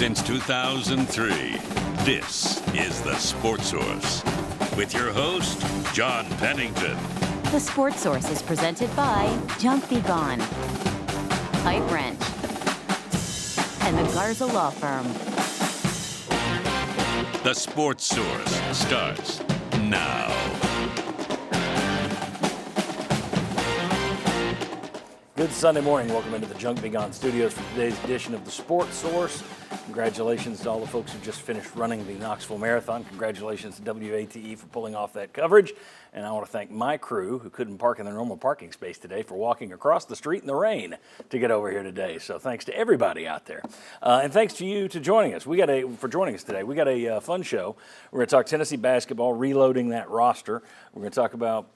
Since 2003, this is The Sports Source with your host, John Pennington. The Sports Source is presented by Junk Be Gone, Pipe Wrench, and the Garza Law Firm. The Sports Source starts now. Good Sunday morning. Welcome into the Junk Be Gone studios for today's edition of the Sports Source. Congratulations to all the folks who just finished running the Knoxville Marathon. Congratulations to WATE for pulling off that coverage. And I want to thank my crew who couldn't park in their normal parking space today for walking across the street in the rain to get over here today. So thanks to everybody out there. And thanks to you for joining us today. We got a fun show. We're going to talk Tennessee basketball, reloading that roster. We're going to talk about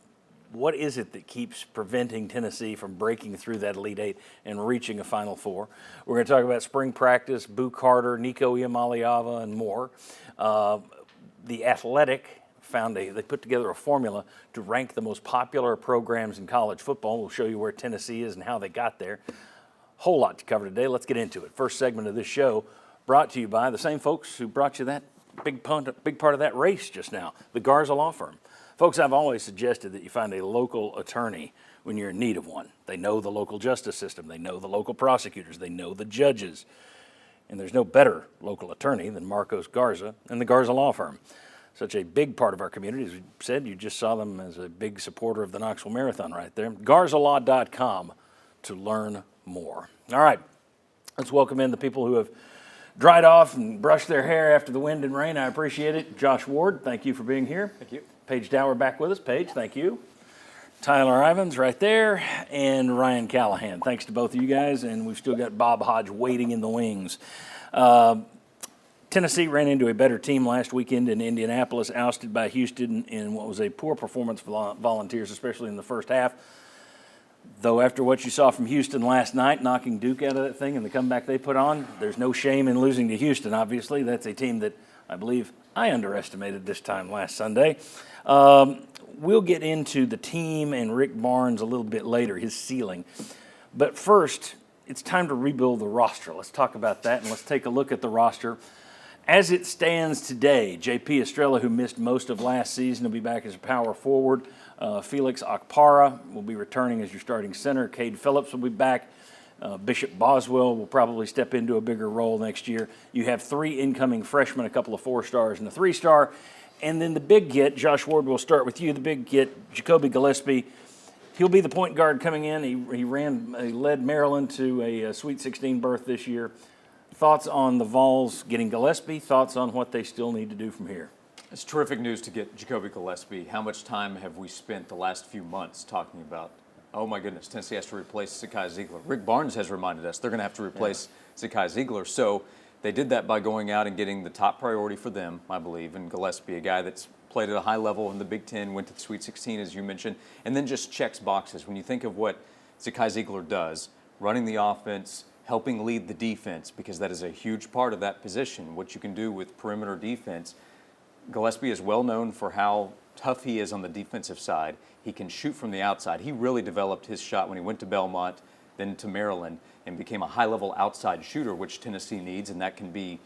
what is it that keeps preventing Tennessee from breaking through that Elite Eight and reaching a Final Four? We're going to talk about spring practice, Boo Carter, Nico Iamaleava, and more. The Athletic they put together a formula to rank the most popular programs in college football. We'll show you where Tennessee is and how they got there. Whole lot to cover today. Let's get into it. First segment of this show brought to you by the same folks who brought you that big part of that race just now, the Garza Law Firm. Folks, I've always suggested that you find a local attorney when you're in need of one. They know the local justice system. They know the local prosecutors. They know the judges. And there's no better local attorney than Marcos Garza and the Garza Law Firm. Such a big part of our community. As we said, you just saw them as a big supporter of the Knoxville Marathon right there. GarzaLaw.com to learn more. All right, let's welcome in the people who have dried off and brushed their hair after the wind and rain. I appreciate it. Josh Ward, thank you for being here. Thank you. Paige Dower back with us. Paige, thank you. Tyler Ivins right there, and Ryan Callahan. Thanks to both of you guys, and we've still got Bob Hodge waiting in the wings. Tennessee ran into a better team last weekend in Indianapolis, ousted by Houston in what was a poor performance for Volunteers, especially in the first half. Though after what you saw from Houston last night, knocking Duke out of that thing and the comeback they put on, there's no shame in losing to Houston, obviously. That's a team that I believe I underestimated this time last Sunday. We'll get into the team and Rick Barnes a little bit later, his ceiling. But first, it's time to rebuild the roster. Let's talk about that, and let's take a look at the roster. As it stands today, J.P. Estrella, who missed most of last season, will be back as a power forward. Felix Okpara will be returning as your starting center. Cade Phillips will be back. Bishop Boswell will probably step into a bigger role next year. You have 3 incoming freshmen, a couple of 4-stars and a 3-star. And then the big get, Josh Ward, we'll start with you. The big get, Jacoby Gillespie. He'll be the point guard coming in. He led Maryland to a Sweet 16 berth this year. Thoughts on the Vols getting Gillespie? Thoughts on what they still need to do from here? It's terrific news to get Jacoby Gillespie. How much time have we spent the last few months talking about, oh my goodness, Tennessee has to replace Zakai Ziegler. Rick Barnes has reminded us they're going to have to replace Zakai Ziegler. So they did that by going out and getting the top priority for them, I believe, and Gillespie, a guy that's played at a high level in the Big Ten, went to the Sweet 16, as you mentioned, and then just checks boxes. When you think of what Zakai Ziegler does, running the offense, helping lead the defense, because that is a huge part of that position, what you can do with perimeter defense. Gillespie is well known for how tough he is on the defensive side. He can shoot from the outside. He really developed his shot when he went to Belmont, then to Maryland, and became a high-level outside shooter, which Tennessee needs, and that can be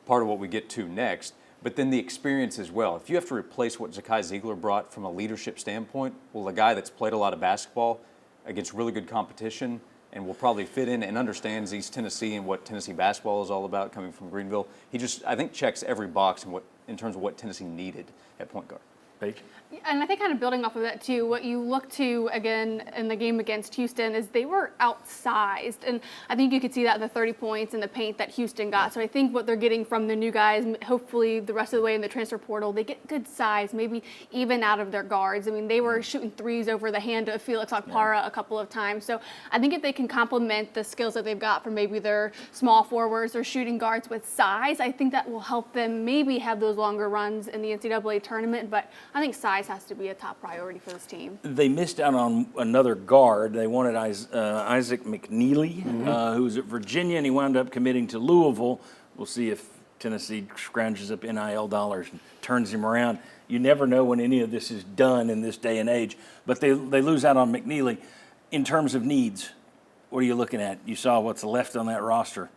part of what we get to next. But then the experience as well. If you have to replace what Zakai Ziegler brought from a leadership standpoint, well, a guy that's played a lot of basketball against really good competition and will probably fit in and understands East Tennessee and what Tennessee basketball is all about coming from Greenville. He just, I think, checks every box in terms of what Tennessee needed at point guard. Paige? And I think kind of building off of that too, what you look to again in the game against Houston is they were outsized. And I think you could see that in the 30 points in the paint that Houston got. So I think what they're getting from the new guys, hopefully the rest of the way in the transfer portal, they get good size, maybe even out of their guards. I mean, they were shooting threes over the hand of Felix Okpara a couple of times. So I think if they can complement the skills that they've got from maybe their small forwards or shooting guards with size, I think that will help them maybe have those longer runs in the NCAA tournament. But I think size has to be a top priority for this team. They missed out on another guard. They wanted Isaac McNeely, who was at Virginia, and he wound up committing to Louisville. We'll see if Tennessee scrounges up NIL dollars and turns him around. You never know when any of this is done in this day and age, but they lose out on McNeely. In terms of needs, what are you looking at? You saw what's left on that roster.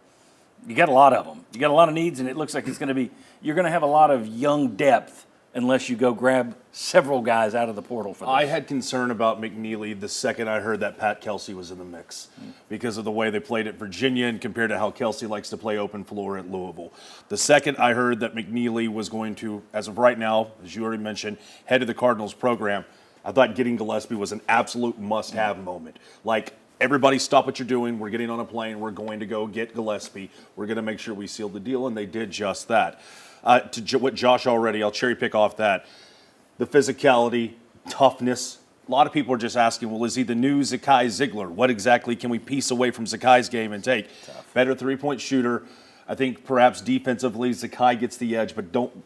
You got a lot of them. You got a lot of needs, and it looks like you're going to have a lot of young depth unless you go grab several guys out of the portal for this. I had concern about McNeely the second I heard that Pat Kelsey was in the mix because of the way they played at Virginia and compared to how Kelsey likes to play open floor at Louisville. The second I heard that McNeely was going to, as of right now, as you already mentioned, head of the Cardinals program, I thought getting Gillespie was an absolute must-have moment. Like, everybody stop what you're doing. We're getting on a plane. We're going to go get Gillespie. We're going to make sure we seal the deal, and they did just that. What Josh already, I'll cherry pick off that. The physicality, toughness. A lot of people are just asking, well, is he the new Zakai Ziegler? What exactly can we piece away from Zakai's game and take? Better three-point shooter. I think perhaps defensively Zakai gets the edge, but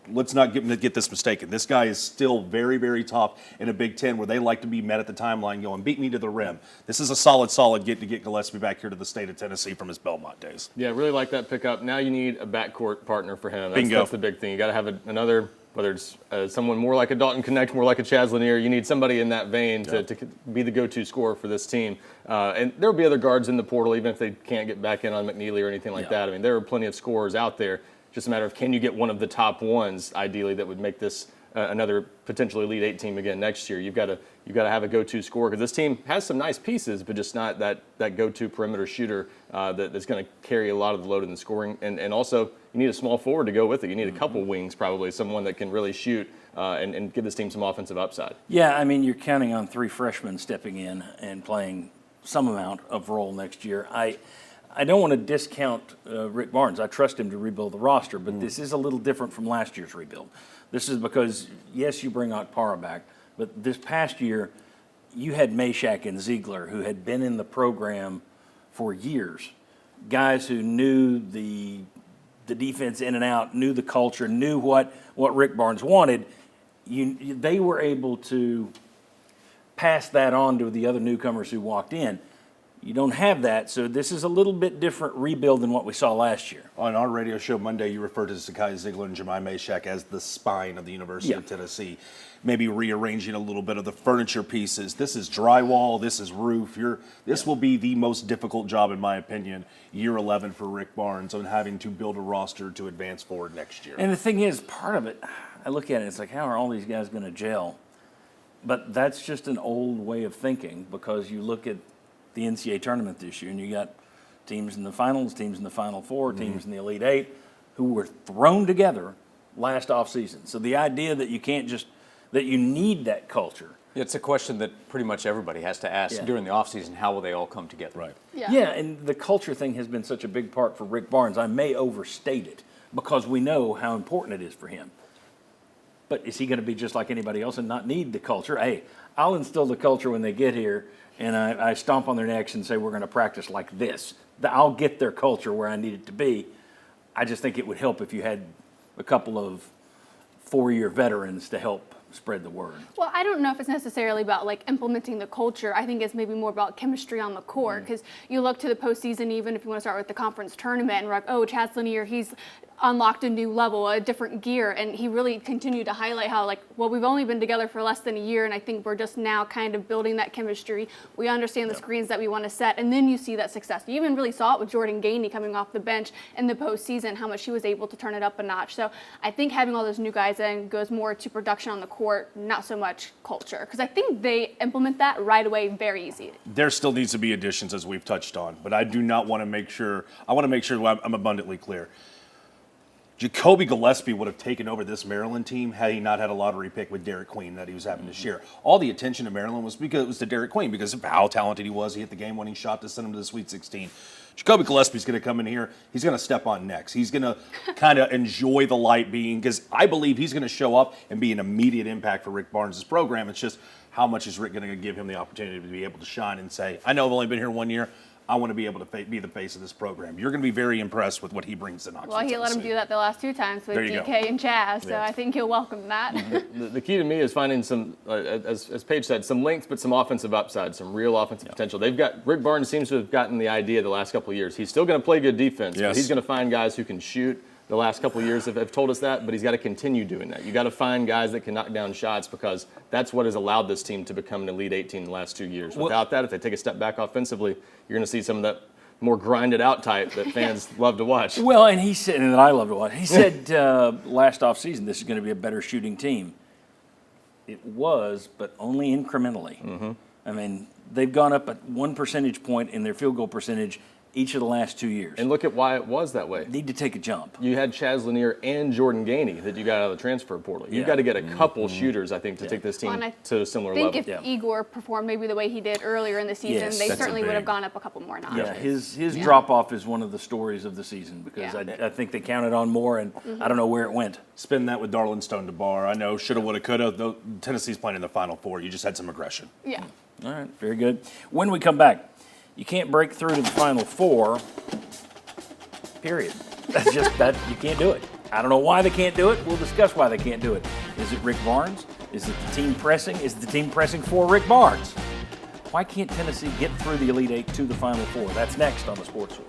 let's not get this mistaken. This guy is still very, very tough in a Big Ten where they like to be met at the timeline going, beat me to the rim. This is a solid get to get Gillespie back here to the state of Tennessee from his Belmont days. Yeah, really like that pickup. Now you need a backcourt partner for him. Bingo. That's the big thing. You got to have another, whether it's someone more like a Dalton Connect, more like a Chaz Lanier. You need somebody in that vein to be the go-to scorer for this team. And there will be other guards in the portal, even if they can't get back in on McNeely or anything like that. I mean, there are plenty of scorers out there. Just a matter of can you get one of the top ones, ideally, that would make this another potential Elite Eight team again next year. You've got to have a go-to scorer because this team has some nice pieces, but just not that go-to perimeter shooter that's going to carry a lot of the load in the scoring. And also, you need a small forward to go with it. You need a couple wings, probably, someone that can really shoot and give this team some offensive upside. Yeah, I mean, you're counting on 3 freshmen stepping in and playing some amount of role next year. I don't want to discount Rick Barnes. I trust him to rebuild the roster, but this is a little different from last year's rebuild. This is because, yes, you bring Okpara back, but this past year you had Meshack and Ziegler who had been in the program for years, guys who knew the defense in and out, knew the culture, knew what Rick Barnes wanted. They were able to pass that on to the other newcomers who walked in. You don't have that, so this is a little bit different rebuild than what we saw last year. On our radio show Monday, you referred to Zakai Ziegler and Jemai Meshack as the spine of the University of Tennessee. Maybe rearranging a little bit of the furniture pieces. This is drywall. This is roof. This will be the most difficult job, in my opinion, year 11 for Rick Barnes on having to build a roster to advance forward next year. And the thing is, part of it, I look at it, it's like, how are all these guys going to gel? But that's just an old way of thinking because you look at the NCAA tournament this year, and you got teams in the finals, teams in the Final Four, teams in the Elite Eight, who were thrown together last offseason. So the idea that you can't just that you need that culture. It's a question that pretty much everybody has to ask during the offseason. How will they all come together? Right. Yeah, and the culture thing has been such a big part for Rick Barnes. I may overstate it because we know how important it is for him. But is he going to be just like anybody else and not need the culture? Hey, I'll instill the culture when they get here, and I stomp on their necks and say we're going to practice like this. I'll get their culture where I need it to be. I just think it would help if you had a couple of 4-year veterans to help spread the word. Well, I don't know if it's necessarily about like implementing the culture. I think it's maybe more about chemistry on the court because you look to the postseason, even if you want to start with the conference tournament, and we're like, oh, Chaz Lanier, he's unlocked a new level, a different gear, and he really continued to highlight how we've only been together for less than a year, and I think we're just now kind of building that chemistry. We understand the screens that we want to set, and then you see that success. You even really saw it with Jordan Gainey coming off the bench in the postseason, how much he was able to turn it up a notch. So I think having all those new guys in goes more to production on the court, not so much culture, because I think they implement that right away very easy. There still needs to be additions, as we've touched on, but I do not want to make sure – I want to make sure I'm abundantly clear. Jacoby Gillespie would have taken over this Maryland team had he not had a lottery pick with Derek Queen that he was having to share. All the attention to Maryland was because it was to Derek Queen because of how talented he was. He hit the game-winning shot to send him to the Sweet 16. Jacoby Gillespie's going to come in here. He's going to step on necks. He's going to kind of enjoy the light being because I believe he's going to show up and be an immediate impact for Rick Barnes' program. It's just how much is Rick going to give him the opportunity to be able to shine and say, I know I've only been here 1 year. I want to be able to be the face of this program. You're going to be very impressed with what he brings to Knoxville. Well, he let him do that the last 2 times with DK and Chaz, so I think he'll welcome that. The key to me is finding some, as Paige said, some length but some offensive upside, some real offensive potential. Rick Barnes seems to have gotten the idea the last couple of years. He's still going to play good defense, but he's going to find guys who can shoot. The last couple of years have told us that, but he's got to continue doing that. You got to find guys that can knock down shots because that's what has allowed this team to become an Elite Eight team in the last 2 years. Without that, if they take a step back offensively, you're going to see some of that more grinded out type that fans love to watch. Well, and he said, and that I love to watch. He said last offseason this is going to be a better shooting team. It was, but only incrementally. I mean, they've gone up at 1 percentage point in their field goal percentage each of the last 2 years. And look at why it was that way. Need to take a jump. You had Chaz Lanier and Jordan Gainey that you got out of the transfer portal. You've got to get a couple shooters, I think, to take this team to a similar level. I think if Igor performed maybe the way he did earlier in the season, they certainly would have gone up a couple more notches. Yeah, his drop-off is one of the stories of the season because I think they counted on more, and I don't know where it went. Spin that with Darlin Stone to bar. I know, shoulda, woulda, coulda. Though Tennessee's playing in the Final Four. You just had some aggression. Yeah. All right, very good. When we come back, you can't break through to the Final Four, period. That's just that you can't do it. I don't know why they can't do it. We'll discuss why they can't do it. Is it Rick Barnes? Is it the team pressing? Is the team pressing for Rick Barnes? Why can't Tennessee get through the Elite Eight to the Final Four? That's next on the Sports Source.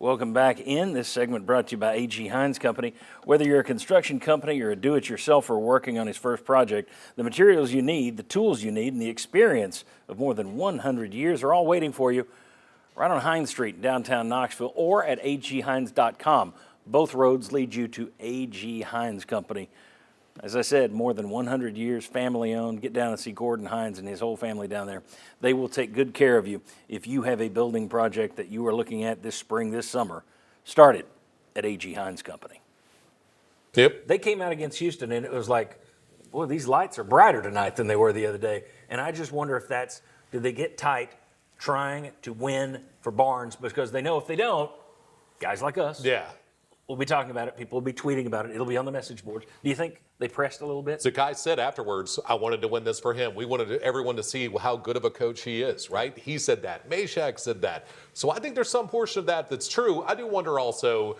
Welcome back in. This segment brought to you by A.G. Hines Company. Whether you're a construction company or a do-it-yourselfer working on his first project, the materials you need, the tools you need, and the experience of more than 100 years are all waiting for you right on Hines Street in downtown Knoxville or at aghines.com. Both roads lead you to A.G. Hines Company. As I said, more than 100 years, family-owned. Get down and see Gordon Hines and his whole family down there. They will take good care of you. If you have a building project that you are looking at this spring, this summer, start it at A.G. Hines Company. Yep. They came out against Houston, and it was like, boy, these lights are brighter tonight than they were the other day. And I just wonder if that's, did they get tight trying to win for Barnes? Because they know if they don't, guys like us, Yeah. we'll be talking about it. People will be tweeting about it. It'll be on the message boards. Do you think they pressed a little bit? Zakai said afterwards, I wanted to win this for him. We wanted everyone to see how good of a coach he is, right? He said that. Meshack said that. So I think there's some portion of that that's true. I do wonder also,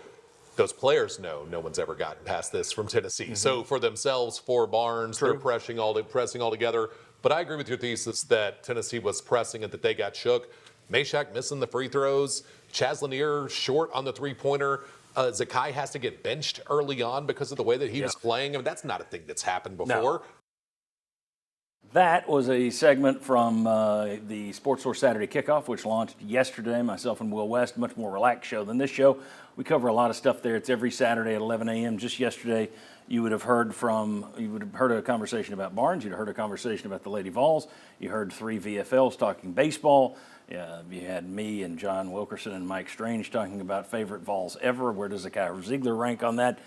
those players know no one's ever gotten past this from Tennessee. So for themselves, for Barnes, they're pressing all together. But I agree with your thesis that Tennessee was pressing and that they got shook. Meshack missing the free throws. Chaz Lanier short on the three-pointer. Zakai has to get benched early on because of the way that he was playing. I mean, that's not a thing that's happened before. No. That was a segment from the Sports Source Saturday Kickoff, which launched yesterday. Myself and Will West, much more relaxed show than this show. We cover a lot of stuff there. It's every Saturday at 11 a.m. Just yesterday, you would have heard a conversation about Barnes. You'd have heard a conversation about the Lady Vols. You heard 3 VFLs talking baseball. You had me and John Wilkerson and Mike Strange talking about favorite Vols ever. Where does Zakai Ziegler rank on that?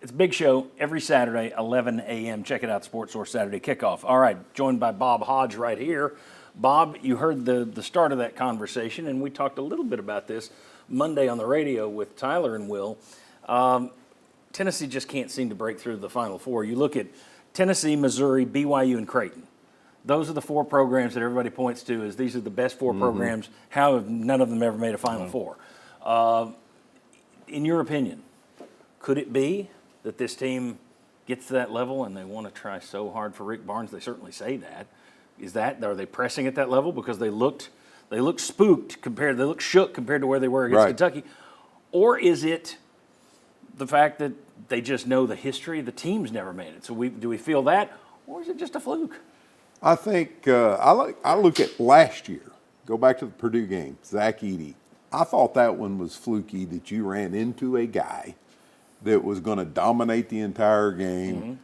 It's a big show every Saturday, 11 a.m. Check it out, Sports Source Saturday Kickoff. All right, joined by Bob Hodge right here. Bob, you heard the start of that conversation, and we talked a little bit about this Monday on the radio with Tyler and Will. Tennessee just can't seem to break through the Final Four. You look at Tennessee, Missouri, BYU, and Creighton. Those are the 4 programs that everybody points to as these are the best 4 programs. How have none of them ever made a Final Four? In your opinion, could it be that this team gets to that level and they want to try so hard for Rick Barnes? They certainly say that. Are they pressing at that level because they looked spooked they looked shook compared to where they were against Kentucky? Or is it the fact that they just know the history? The team's never made it. So do we feel that, or is it just a fluke? I think I look at last year. Go back to the Purdue game, Zach Edey. I thought that one was fluky that you ran into a guy that was going to dominate the entire game.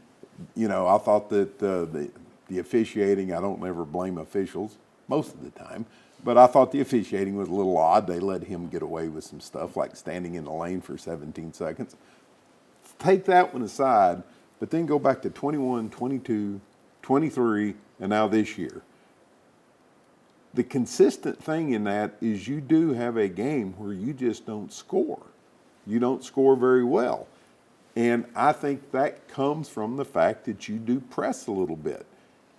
You know, I thought that the officiating, I don't ever blame officials most of the time, but I thought the officiating was a little odd. They let him get away with some stuff like standing in the lane for 17 seconds. Take that one aside, but then go back to 21, 22, 23, and now this year. The consistent thing in that is you do have a game where you just don't score. You don't score very well. And I think that comes from the fact that you do press a little bit.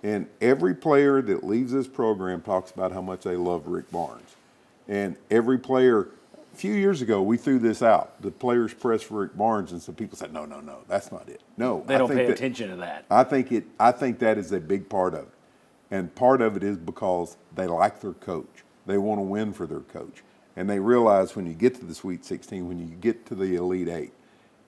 And every player that leaves this program talks about how much they love Rick Barnes. And every player, a few years ago, we threw this out. The players press for Rick Barnes, and some people said, no, that's not it. No. They don't pay attention to that. I think that is a big part of it. And part of it is because they like their coach. They want to win for their coach. And they realize when you get to the Sweet 16, when you get to the Elite Eight,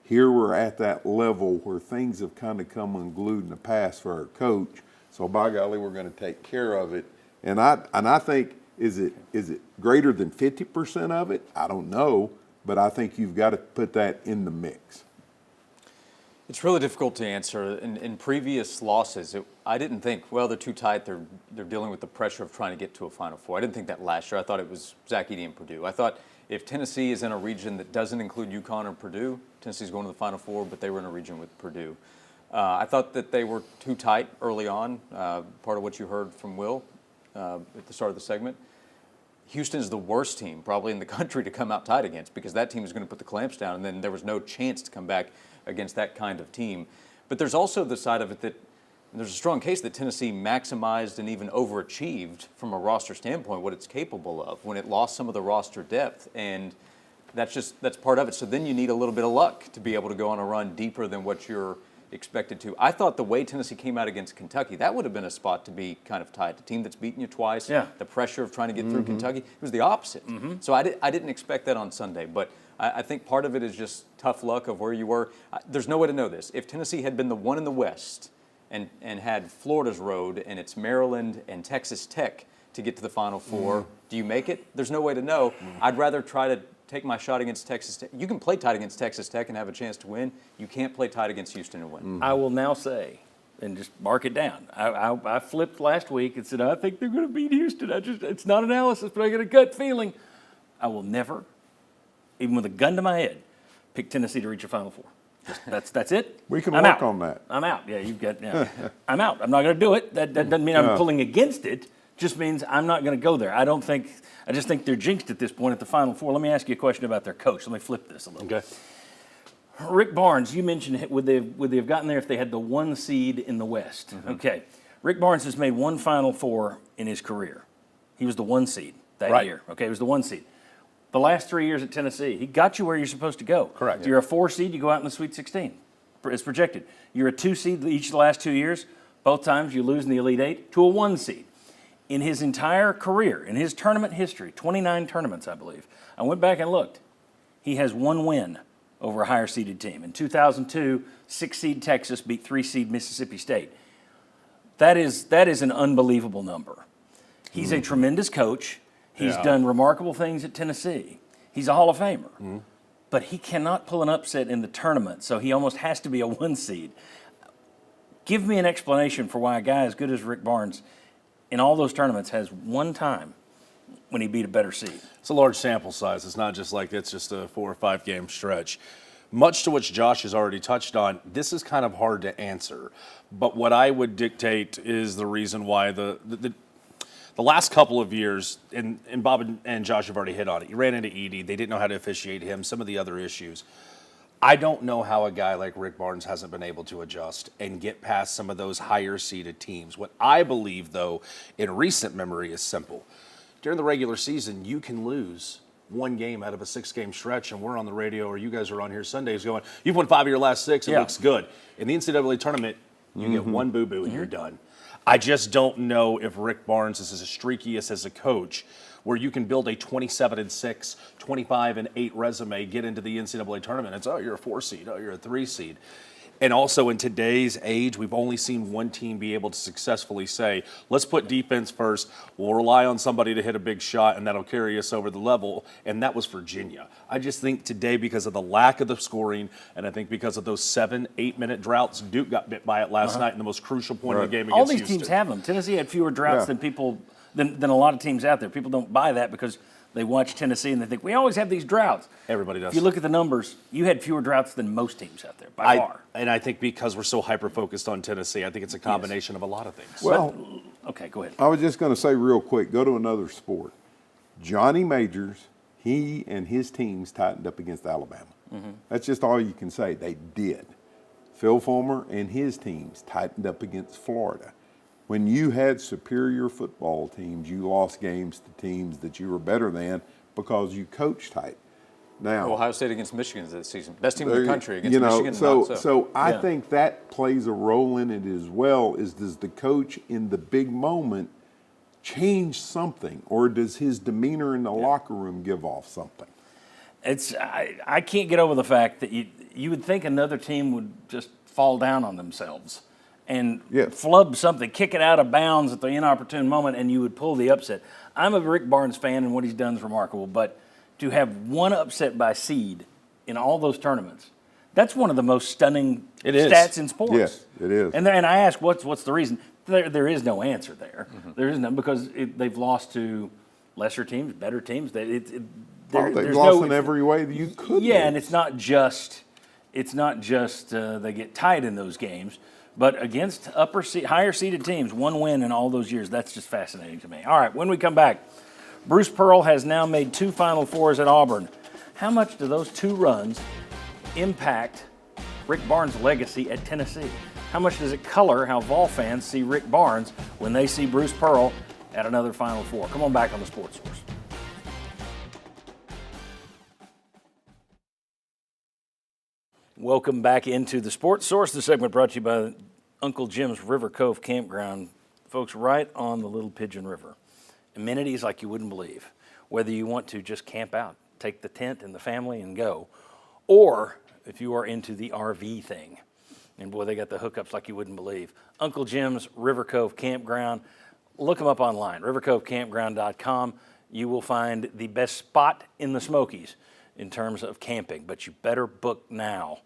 here we're at that level where things have kind of come unglued in the past for our coach. So by golly, we're going to take care of it. And I think, is it greater than 50% of it? I don't know, but I think you've got to put that in the mix. It's really difficult to answer. In previous losses, I didn't think, well, they're too tight. They're dealing with the pressure of trying to get to a Final Four. I didn't think that last year. I thought it was Zach Edey and Purdue. I thought if Tennessee is in a region that doesn't include UConn or Purdue, Tennessee's going to the Final Four, but they were in a region with Purdue. I thought that they were too tight early on, part of what you heard from Will at the start of the segment. Houston is the worst team probably in the country to come out tight against because that team is going to put the clamps down, and then there was no chance to come back against that kind of team. But there's also the side of it that there's a strong case that Tennessee maximized and even overachieved from a roster standpoint what it's capable of when it lost some of the roster depth, and that's part of it. So then you need a little bit of luck to be able to go on a run deeper than what you're expected to. I thought the way Tennessee came out against Kentucky, that would have been a spot to be kind of tight. A team that's beaten you twice, the pressure of trying to get through Kentucky, it was the opposite. So I didn't expect that on Sunday, but I think part of it is just tough luck of where you were. There's no way to know this. If Tennessee had been the one in the West and had Florida's road and it's Maryland and Texas Tech to get to the Final Four, do you make it? There's no way to know. I'd rather try to take my shot against Texas Tech. You can play tight against Texas Tech and have a chance to win. You can't play tight against Houston and win. I will now say, and just mark it down, I flipped last week and said, I think they're going to beat Houston. It's not analysis, but I get a gut feeling. I will never, even with a gun to my head, pick Tennessee to reach a Final Four. That's it. We can I'm work out. on that. I'm out. Yeah, you've got. Yeah. I'm out. I'm not going to do it. That doesn't mean I'm pulling against it. Just means I'm not going to go there. I just think they're jinxed at this point at the Final Four. Let me ask you a question about their coach. Let me flip this a little. Okay. Rick Barnes, you mentioned would they have gotten there if they had the 1 seed in the West? Okay. Rick Barnes has made 1 Final Four in his career. He was the 1 seed that year. Okay, he was the 1 seed. The last 3 years at Tennessee, he got you where you're supposed to go. Correct. You're a 4 seed, you go out in the Sweet 16. It's projected. You're a 2 seed each of the last 2 years. Both times you lose in the Elite 8 to a 1 seed. In his entire career, in his tournament history, 29 tournaments, I believe, I went back and looked. He has 1 win over a higher seeded team. In 2002, 6 seed Texas beat 3 seed Mississippi State. That is an unbelievable number. He's a tremendous coach. He's done remarkable things at Tennessee. He's a Hall of Famer. But he cannot pull an upset in the tournament, so he almost has to be a 1 seed. Give me an explanation for why a guy as good as Rick Barnes in all those tournaments has 1 time when he beat a better seed. It's a large sample size. It's not just like it's just a 4 or 5 game stretch. Much to which Josh has already touched on, this is kind of hard to answer. But what I would dictate is the reason why the last couple of years, and Bob and Josh have already hit on it. You ran into Edey. They didn't know how to officiate him, some of the other issues. I don't know how a guy like Rick Barnes hasn't been able to adjust and get past some of those higher-seeded teams. What I believe, though, in recent memory is simple. During the regular season, you can lose 1 game out of a 6-game stretch, and we're on the radio, or you guys are on here Sundays going, you've won 5 of your last 6, it looks good. In the NCAA tournament, you get 1 boo-boo and you're done. I just don't know if Rick Barnes is as streakiest as a coach where you can build a 27-6, 25-8 resume, get into the NCAA tournament. It's, you're a 4 seed, you're a 3 seed. And also in today's age, we've only seen one team be able to successfully say, let's put defense first, we'll rely on somebody to hit a big shot, and that'll carry us over the level, and that was Virginia. I just think today, because of the lack of the scoring, and I think because of those 7-8-minute droughts, Duke got bit by it last night in the most crucial point of the game against All these Houston. teams have them. Tennessee had fewer droughts than a lot of teams out there. People don't buy that because they watch Tennessee and they think, we always have these droughts. Everybody does. If you look at the numbers, you had fewer droughts than most teams out there, by far. And I think because we're so hyper-focused on Tennessee, I think it's a combination of a lot of things. Well, okay, go ahead. I was just going to say real quick, go to another sport. Johnny Majors, he and his teams tightened up against Alabama. That's just all you can say. They did. Phil Fulmer and his teams tightened up against Florida. When you had superior football teams, you lost games to teams that you were better than because you coached tight. Now, Ohio State against Michigan this season, best team in the country against Michigan. So I think that plays a role in it as well. Does the coach in the big moment change something, or does his demeanor in the locker room give off something? I can't get over the fact that you would think another team would just fall down on themselves and Yes. flub something, kick it out of bounds at the inopportune moment, and you would pull the upset. I'm a Rick Barnes fan, and what he's done is remarkable, but to have one upset by seed in all those tournaments, that's one of the most stunning It is. stats in sports. Yes, it is. And I ask, what's the reason? There is no answer there. There is none because they've lost to lesser teams, better teams. They've There's lost no- in every way that you could. Yeah, lose. and it's not just they get tied in those games, but against higher seeded teams, one win in all those years. That's just fascinating to me. All right, when we come back, Bruce Pearl has now made 2 Final Fours at Auburn. How much do those 2 runs impact Rick Barnes' legacy at Tennessee? How much does it color how Vol fans see Rick Barnes when they see Bruce Pearl at another Final Four? Come on back on the Sports Source. Welcome back into the Sports Source. The segment brought to you by Uncle Jim's River Cove Campground. Folks, right on the Little Pigeon River. Amenities like you wouldn't believe. Whether you want to just camp out, take the tent and the family and go, or if you are into the RV thing. And boy, they got the hookups like you wouldn't believe. Uncle Jim's River Cove Campground. Look them up online, rivercovecampground.com. You will find the best spot in the Smokies in terms of camping, but you better book now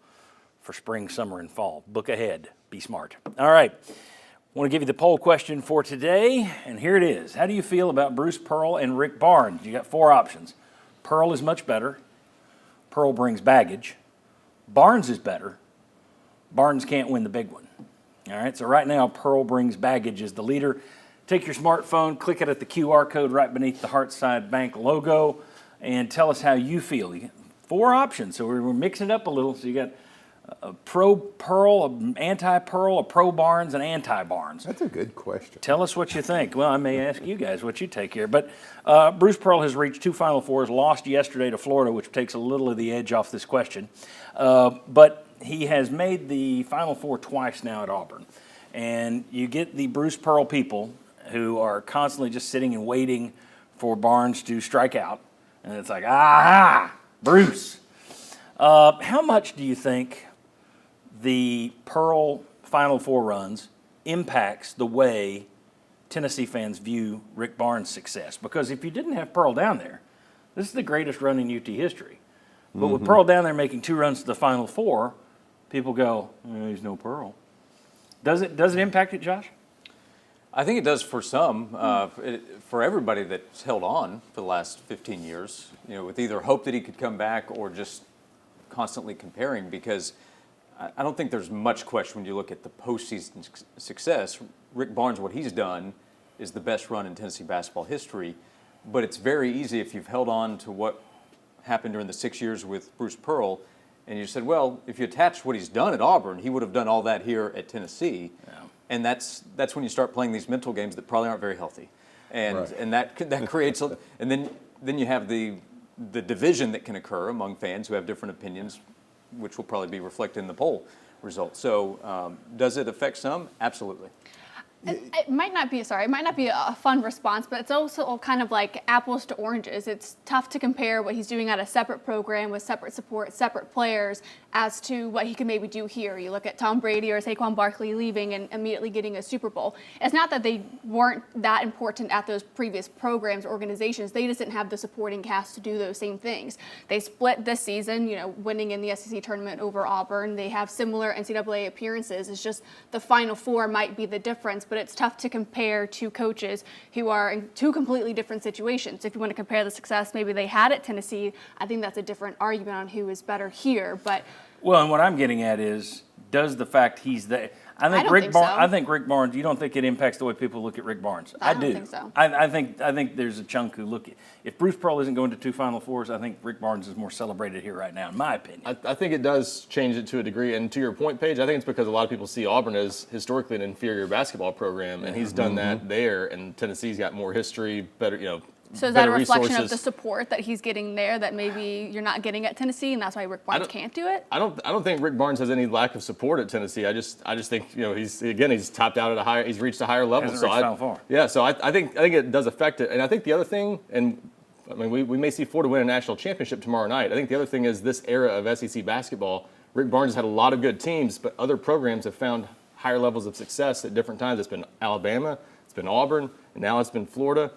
for spring, summer, and fall. Book ahead. Be smart. All right. I want to give you the poll question for today, and here it is. How do you feel about Bruce Pearl and Rick Barnes? You got 4 options. Pearl is much better. Pearl brings baggage. Barnes is better. Barnes can't win the big one. All right, so right now, Pearl brings baggage as the leader. Take your smartphone, click it at the QR code right beneath the Heartside Bank logo, and tell us how you feel. You get 4 options, so we're mixing it up a little. So you got a pro-Pearl, an anti-Pearl, a pro-Barnes, and anti-Barnes. That's a good question. Tell us what you think. Well, I may ask you guys what you take here. But Bruce Pearl has reached 2 Final Fours, lost yesterday to Florida, which takes a little of the edge off this question. But he has made the Final Four twice now at Auburn. And you get the Bruce Pearl people who are constantly just sitting and waiting for Barnes to strike out. And it's like, aha, Bruce. How much do you think the Pearl Final Four runs impacts the way Tennessee fans view Rick Barnes' success? Because if you didn't have Pearl down there, this is the greatest run in UT history. But with Pearl down there making 2 runs to the Final Four, people go, he's no Pearl. Does it impact it, Josh? I think it does for some. For everybody that's held on for the last 15 years, with either hope that he could come back or just constantly comparing, because I don't think there's much question when you look at the postseason success. Rick Barnes, what he's done is the best run in Tennessee basketball history, but it's very easy if you've held on to what happened during the 6 years with Bruce Pearl, and you said, well, if you attach what he's done at Auburn, he would have done all that here at Tennessee. Yeah. And that's when you start playing these mental games that probably aren't very healthy. And Right. and that creates and then you have the division that can occur among fans who have different opinions, which will probably be reflected in the poll results. So does it affect some? Absolutely. It might not be a fun response, but it's also kind of like apples to oranges. It's tough to compare what he's doing at a separate program with separate support, separate players, as to what he can maybe do here. You look at Tom Brady or Saquon Barkley leaving and immediately getting a Super Bowl. It's not that they weren't that important at those previous programs, organizations. They just didn't have the supporting cast to do those same things. They split this season, winning in the SEC tournament over Auburn. They have similar NCAA appearances. It's just the Final Four might be the difference, but it's tough to compare 2 coaches who are in 2 completely different situations. If you want to compare the success maybe they had at Tennessee, I think that's a different argument on who is better here. But well, and what I'm getting at is, does the fact he's there? I think Rick Barnes. You don't think it impacts the way people look at Rick Barnes? I don't think so. I think there's a chunk who look at. If Bruce Pearl isn't going to 2 Final Fours, I think Rick Barnes is more celebrated here right now, in my opinion. I think it does change it to a degree. And to your point, Paige, I think it's because a lot of people see Auburn as historically an inferior basketball program, and he's done that there. And Tennessee's got more history, better, So is that a reflection resources. of the support that he's getting there that maybe you're not getting at Tennessee, and that's why Rick Barnes can't do it? I don't think Rick Barnes has any lack of support at Tennessee. I just think he's topped out at he's reached a higher level. Hasn't reached Final Four. Yeah, so I think it does affect it. And I think the other thing, and I mean we may see Florida win a national championship tomorrow night. I think the other thing is this era of SEC basketball. Rick Barnes has had a lot of good teams, but other programs have found higher levels of success at different times. It's been Alabama, it's been Auburn, and now it's been Florida.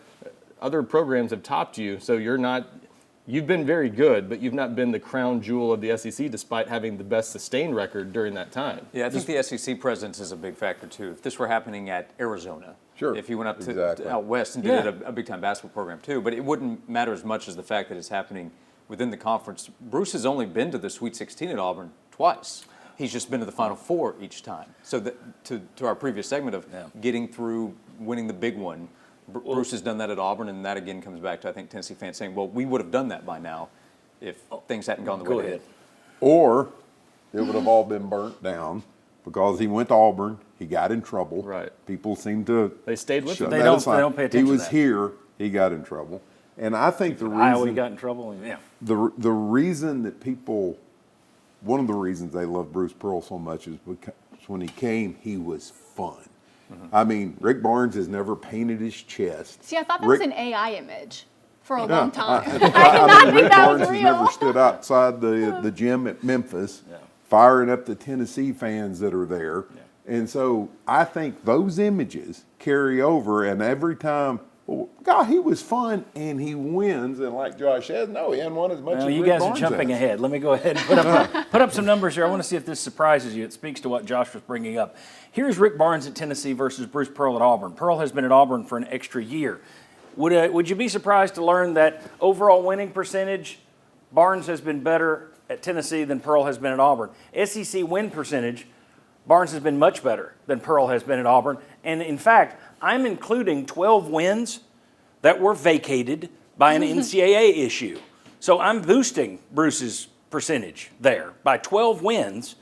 Other programs have topped you, so you've been very good, but you've not been the crown jewel of the SEC despite having the best sustained record during that time. Yeah, I think the SEC presence is a big factor too. If this were happening at Arizona, Sure. if you went up to Exactly. out west and did a big-time basketball program too, but it wouldn't matter as much as the fact that it's happening within the conference. Bruce has only been to the Sweet 16 at Auburn twice. He's just been to the Final Four each time. So to our previous segment of getting through, winning the big one, Bruce has done that at Auburn, and that again comes back to, I think, Tennessee fans saying, well, we would have done that by now if things hadn't gone the way they did. Or it would have all been burnt down because he went to Auburn, he got in trouble. Right. People seem to They stayed with him. They don't pay attention He to was that. here, he got in trouble. And I think the Iowa reason got in trouble. Yeah. the reason that people, one of the reasons they love Bruce Pearl so much is because when he came, he was fun. I mean, Rick Barnes has never painted his chest. See, I thought that was an AI image for a Yeah, long time. I I did not mean, think Rick that Barnes was has real. never stood outside the gym at Memphis, firing up the Tennessee fans that are there. And so I think those images carry over, and every time, well, God, he was fun, and he wins. And like Josh said, no, he hadn't won as much Well, as you Rick guys Barnes are jumping has. ahead. Let me go ahead and put up some numbers here. I want to see if this surprises you. It speaks to what Josh was bringing up. Here's Rick Barnes at Tennessee versus Bruce Pearl at Auburn. Pearl has been at Auburn for an extra year. Would you be surprised to learn that overall winning percentage, Barnes has been better at Tennessee than Pearl has been at Auburn? SEC win percentage, Barnes has been much better than Pearl has been at Auburn. And in fact, I'm including 12 wins that were vacated by an NCAA issue. So I'm boosting Bruce's percentage there by 12 wins.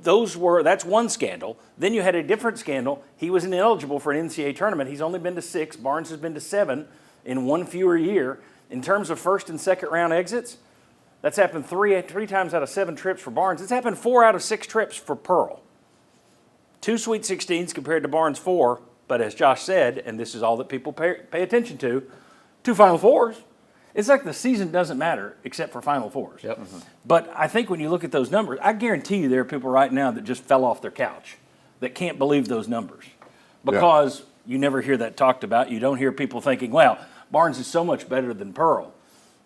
That's one scandal. Then you had a different scandal. He was ineligible for an NCAA tournament. He's only been to 6. Barnes has been to 7 in one fewer year. In terms of first and second round exits, that's happened three times out of 7 trips for Barnes. It's happened 4 out of 6 trips for Pearl. 2 Sweet 16s compared to Barnes' 4. But as Josh said, and this is all that people pay attention to, 2 Final Fours. It's like the season doesn't matter except for Final Fours. Yep. But I think when you look at those numbers, I guarantee you there are people right now that just fell off their couch that can't believe those numbers because you never hear that talked about. You don't hear people thinking, well, Barnes is so much better than Pearl.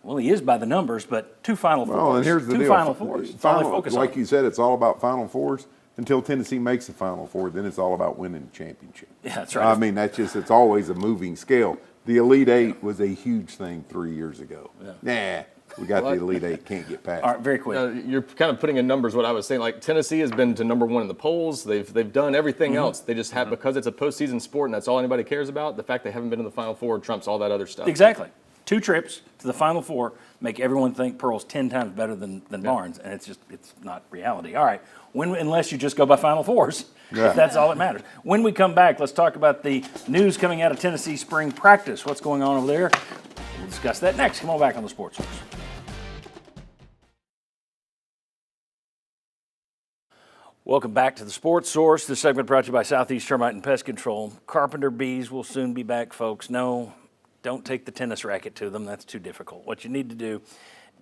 Well, he is by the numbers, but 2 Final Fours. Well, and here's the two deal. Final Fours. That's all they focus like on. you said, it's all about Final Fours. Until Tennessee makes the Final Four, then it's all about winning the championship. Yeah, that's right. I mean, it's always a moving scale. The Elite Eight was a huge thing 3 years ago. Nah, we got the Elite Eight, can't get past All right, very quick. You're kind of putting in numbers what I was saying. Like Tennessee has been to number 1 in the polls. They've done everything else. They just have, because it's a postseason sport and that's all anybody cares about, the fact they haven't been in the Final Four trumps all that other stuff. Exactly. 2 trips to the Final Four make everyone think Pearl's 10 times better than Barnes, and it's not reality. All right, unless you just go by Final Fours, if that's all that matters. When we come back, let's talk about the news coming out of Tennessee spring practice. What's going on over there? We'll discuss that next. Come on back on the Sports Source. Welcome back to the Sports Source. This segment brought to you by Southeast Termite and Pest Control. Carpenter bees will soon be back, folks. No, don't take the tennis racket to them. That's too difficult. What you need to do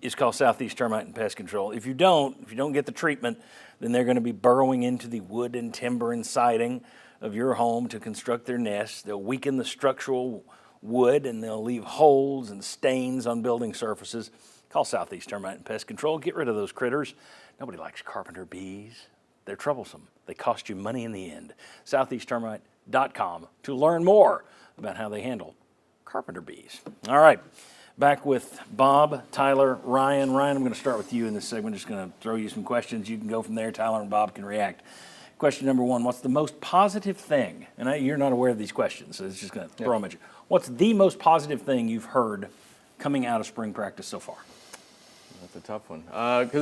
is call Southeast Termite and Pest Control. If you don't get the treatment, then they're going to be burrowing into the wood and timber and siding of your home to construct their nests. They'll weaken the structural wood, and they'll leave holes and stains on building surfaces. Call Southeast Termite and Pest Control. Get rid of those critters. Nobody likes carpenter bees. They're troublesome. They cost you money in the end. SoutheastTermite.com to learn more about how they handle carpenter bees. All right, back with Bob, Tyler, Ryan. Ryan, I'm going to start with you in this segment. Just going to throw you some questions. You can go from there. Tyler and Bob can react. Question number 1, what's the most positive thing? And you're not aware of these questions, so it's just going to throw them at you. What's the most positive thing you've heard coming out of spring practice so far? That's a tough one.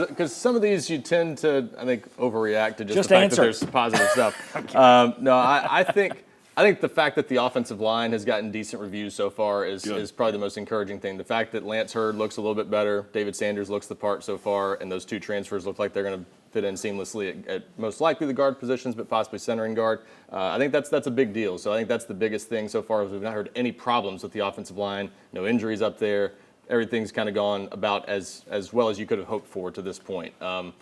Because some of these you tend to, I think, overreact to just the fact answer. that there's positive stuff. No, I think the fact that the offensive line has gotten decent reviews so far is probably the most encouraging thing. The fact that Lance Hurd looks a little bit better, David Sanders looks the part so far, and those 2 transfers look like they're going to fit in seamlessly at most likely the guard positions, but possibly center and guard. I think that's a big deal. So I think that's the biggest thing so far. Is we've not heard any problems with the offensive line, no injuries up there. Everything's kind of gone about as well as you could have hoped for to this point. I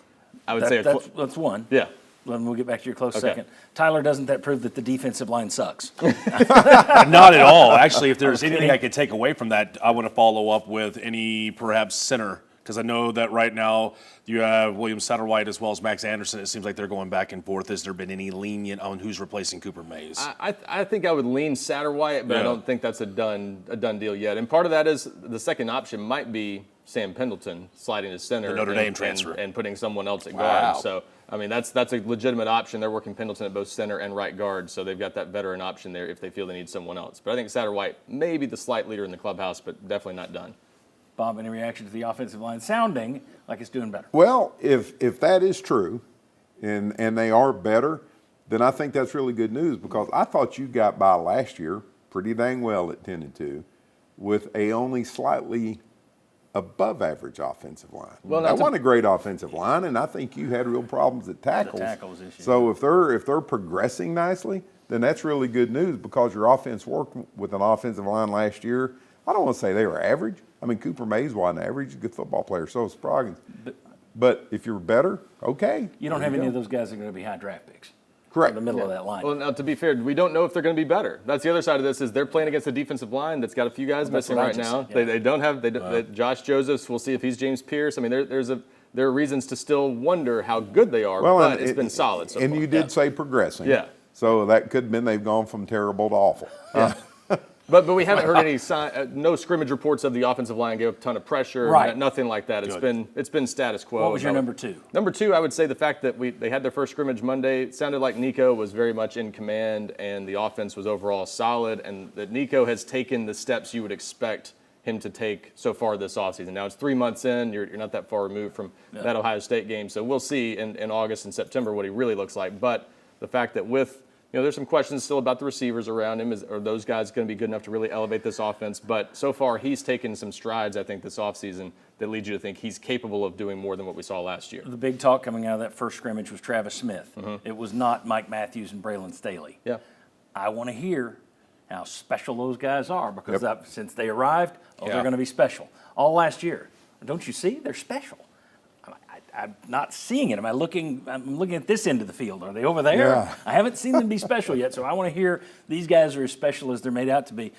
would say that's one. Yeah. Then we'll get back to your close second. Tyler, doesn't that prove that the defensive line sucks? Not at all. Actually, if there's anything I could take away from that, I want to follow up with any perhaps center, because I know that right now you have William Satterwhite as well as Max Anderson. It seems like they're going back and forth. Has there been any lenient on who's replacing Cooper Mays? I think I would lean Satterwhite, but I don't think that's a done deal yet. And part of that is the second option might be Sam Pendleton sliding to center, the Notre Dame transfer, and putting someone else at guard. So I mean that's a legitimate option. They're working Pendleton at both center and right guard, so they've got that veteran option there if they feel they need someone else. But I think Satterwhite may be the slight leader in the clubhouse, but definitely not done. Bob, any reaction to the offensive line sounding like it's doing better? Well, if that is true, and they are better, then I think that's really good news, because I thought you got by last year pretty dang well at 10-2 with a only slightly above average offensive line. Well, that wasn't a great offensive line, and I think you had real problems at tackles. The tackles issue. So if they're progressing nicely, then that's really good news, because your offense worked with an offensive line last year. I don't want to say they were average. I mean, Cooper Mays wasn't average. He's a good football player. So is Sproggins. But if you're better, okay. You don't have any of those guys that are going to be high draft picks. Correct. In the middle of that line. Well, now, to be fair, we don't know if they're going to be better. That's the other side of this, is they're playing against a defensive line that's got a few guys missing right now. Yeah. They don't have Josh Josephs. We'll see if he's James Pierce. I mean, there are reasons to still wonder how good they are, but it's been solid so far. And you did say progressing. Yeah. So that could have been they've gone from terrible to awful. Yeah. But we haven't heard any no scrimmage reports of the offensive line gave a ton of pressure. Right. Nothing like that. It's been status quo. What was your number two? Number two, I would say the fact that they had their first scrimmage Monday. It sounded like Nico was very much in command, and the offense was overall solid, and that Nico has taken the steps you would expect him to take so far this offseason. Now it's 3 months in. You're not that far removed from that Ohio State game, so we'll see in August and September what he really looks like. But the fact that there's some questions still about the receivers around him. Are those guys going to be good enough to really elevate this offense? But so far, he's taken some strides, I think, this offseason that leads you to think he's capable of doing more than what we saw last year. The big talk coming out of that first scrimmage was Travis Smith. Mm-hmm. It was not Mike Matthews and Braylon Staley. Yeah. I want to hear how special those guys are, because since they arrived, they're going to be special. All last year. Don't you see? They're special. I'm not seeing it. I'm looking at this end of the field. Are they over there? Yeah. I haven't seen them be special yet, so I want to hear these guys are as special as they're made out to be.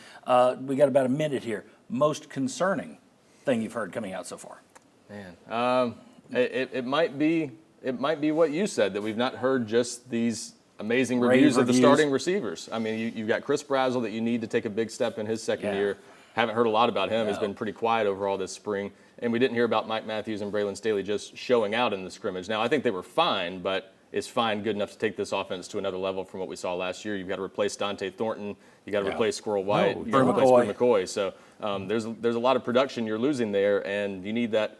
We got about a minute here. Most concerning thing you've heard coming out so far? Man, it might be what you said, that we've not heard just these amazing reviews of the starting receivers. I mean, you've got Chris Brazzell that you need to take a big step in his second year. Haven't heard a lot about him. He's been pretty quiet overall this spring. And we didn't hear about Mike Matthews and Braylon Staley just showing out in the scrimmage. Now, I think they were fine, but is fine good enough to take this offense to another level from what we saw last year? You've got to replace Dante Thornton. You've got to replace Squirrel White. You've got to replace Bray McCoy. So there's a lot of production you're losing there, and you need that.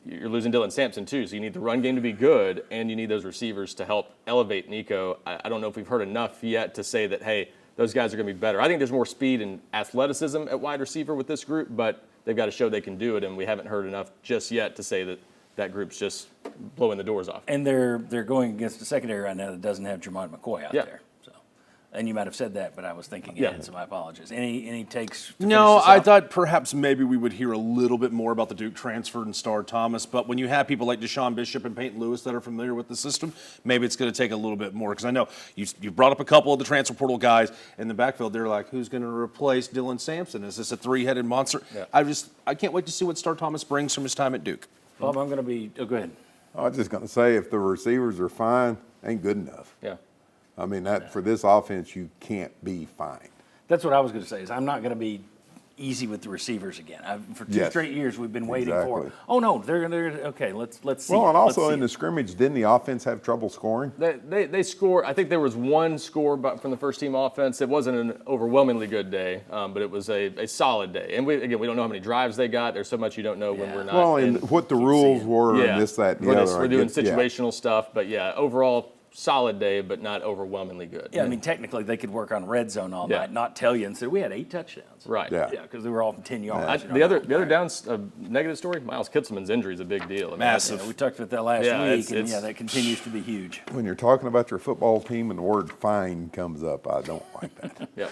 You're losing Dylan Sampson, too, so you need the run game to be good, and you need those receivers to help elevate Nico. I don't know if we've heard enough yet to say that, hey, those guys are going to be better. I think there's more speed and athleticism at wide receiver with this group, but they've got to show they can do it, and we haven't heard enough just yet to say that group's just blowing the doors off. And they're going against a secondary right now that doesn't have Jermon McCoy out there. So, and you might have said that, but I was thinking ahead, so my apologies. Any takes? No, I thought perhaps maybe we would hear a little bit more about the Duke transfer and Star Thomas, but when you have people like Deshaun Bishop and Peyton Lewis that are familiar with the system, maybe it's going to take a little bit more, because I know you brought up a couple of the transfer portal guys in the backfield. They're like, who's going to replace Dylan Sampson? Is this a three-headed monster? Yeah. I can't wait to see what Star Thomas brings from his time at Duke. Bob, I'm going to be – go ahead. I was just going to say, if the receivers are fine, ain't good enough. Yeah. I mean, for this offense, you can't be fine. That's what I was going to say, is I'm not going to be easy with the receivers again. For two straight years, we've been waiting for. Oh no, they're okay. Let's see. Well, and also in the scrimmage, didn't the offense have trouble scoring? They scored. I think there was one score from the first team offense. It wasn't an overwhelmingly good day, but it was a solid day. And we don't know how many drives they got. There's so much you don't know when we're not. Well, and what the rules were, and this, that, and the other. We're doing situational stuff, but overall. Solid day, but not overwhelmingly good. Yeah, I mean, technically, they could work on red zone all night, not tell you and say, we had 8 touchdowns. Right. Yeah, because they were all from 10 yards. The other downs, negative story, Miles Kitselman's injury is a big deal. I mean, massive. We talked about that last week, and that continues to be huge. When you're talking about your football team and the word fine comes up, I don't like that. Yeah.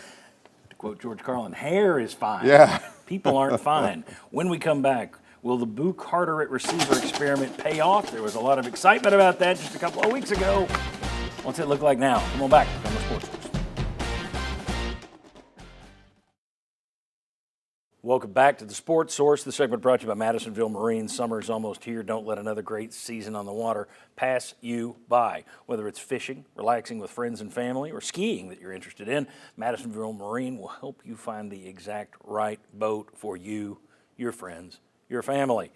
To quote George Carlin, hair is fine. Yeah. People aren't fine. When we come back, will the Boo Carter at receiver experiment pay off? There was a lot of excitement about that just a couple of weeks ago. What's it look like now? Come on back on the Sports Source. Welcome back to the Sports Source. The segment brought to you by Madisonville Marine. Summer is almost here. Don't let another great season on the water pass you by. Whether it's fishing, relaxing with friends and family, or skiing that you're interested in, Madisonville Marine will help you find the exact right boat for you, your friends, your family.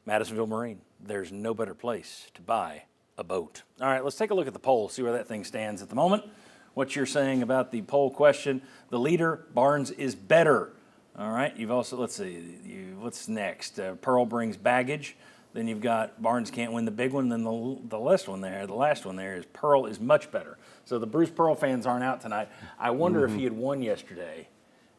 Madisonville Marine, there's no better place to buy a boat. All right, let's take a look at the poll, see where that thing stands at the moment. What you're saying about the poll question. The leader, Barnes is better. All right, you've also, let's see, what's next? Pearl brings baggage. Then you've got Barnes can't win the big one. Then the last one there is Pearl is much better. So the Bruce Pearl fans aren't out tonight. I wonder if he had won yesterday,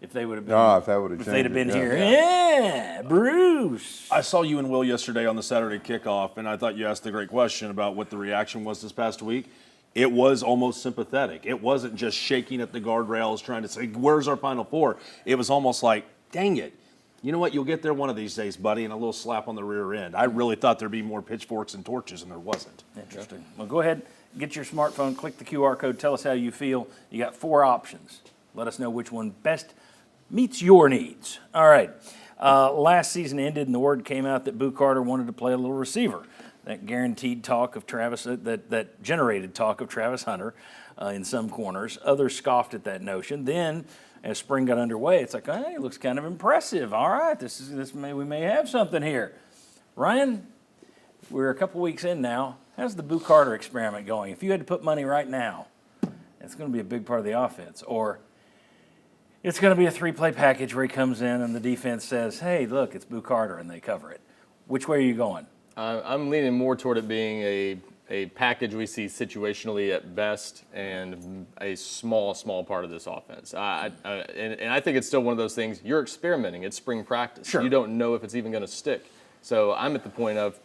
if they would have been, if they'd have been here. Yeah, Bruce. I saw you and Will yesterday on the Saturday kickoff, and I thought you asked a great question about what the reaction was this past week. It was almost sympathetic. It wasn't just shaking at the guardrails trying to say, where's our Final Four? It was almost like, dang it. You know what? You'll get there one of these days, buddy, and a little slap on the rear end. I really thought there'd be more pitchforks and torches, and there wasn't. Interesting. Well, go ahead, get your smartphone, click the QR code, tell us how you feel. You got 4 options. Let us know which one best meets your needs. All right. Last season ended, and the word came out that Boo Carter wanted to play a little receiver. That guaranteed talk of Travis, that generated talk of Travis Hunter in some corners. Others scoffed at that notion. Then, as spring got underway, it's like, hey, it looks kind of impressive. All right, we may have something here. Ryan, we're a couple weeks in now. How's the Boo Carter experiment going? If you had to put money right now, it's going to be a big part of the offense. Or it's going to be a 3-play package where he comes in and the defense says, hey, look, it's Boo Carter, and they cover it. Which way are you going? I'm leaning more toward it being a package we see situationally at best and a small part of this offense. And I think it's still one of those things, you're experimenting. It's spring practice. Sure. You don't know if it's even going to stick. So I'm at the point of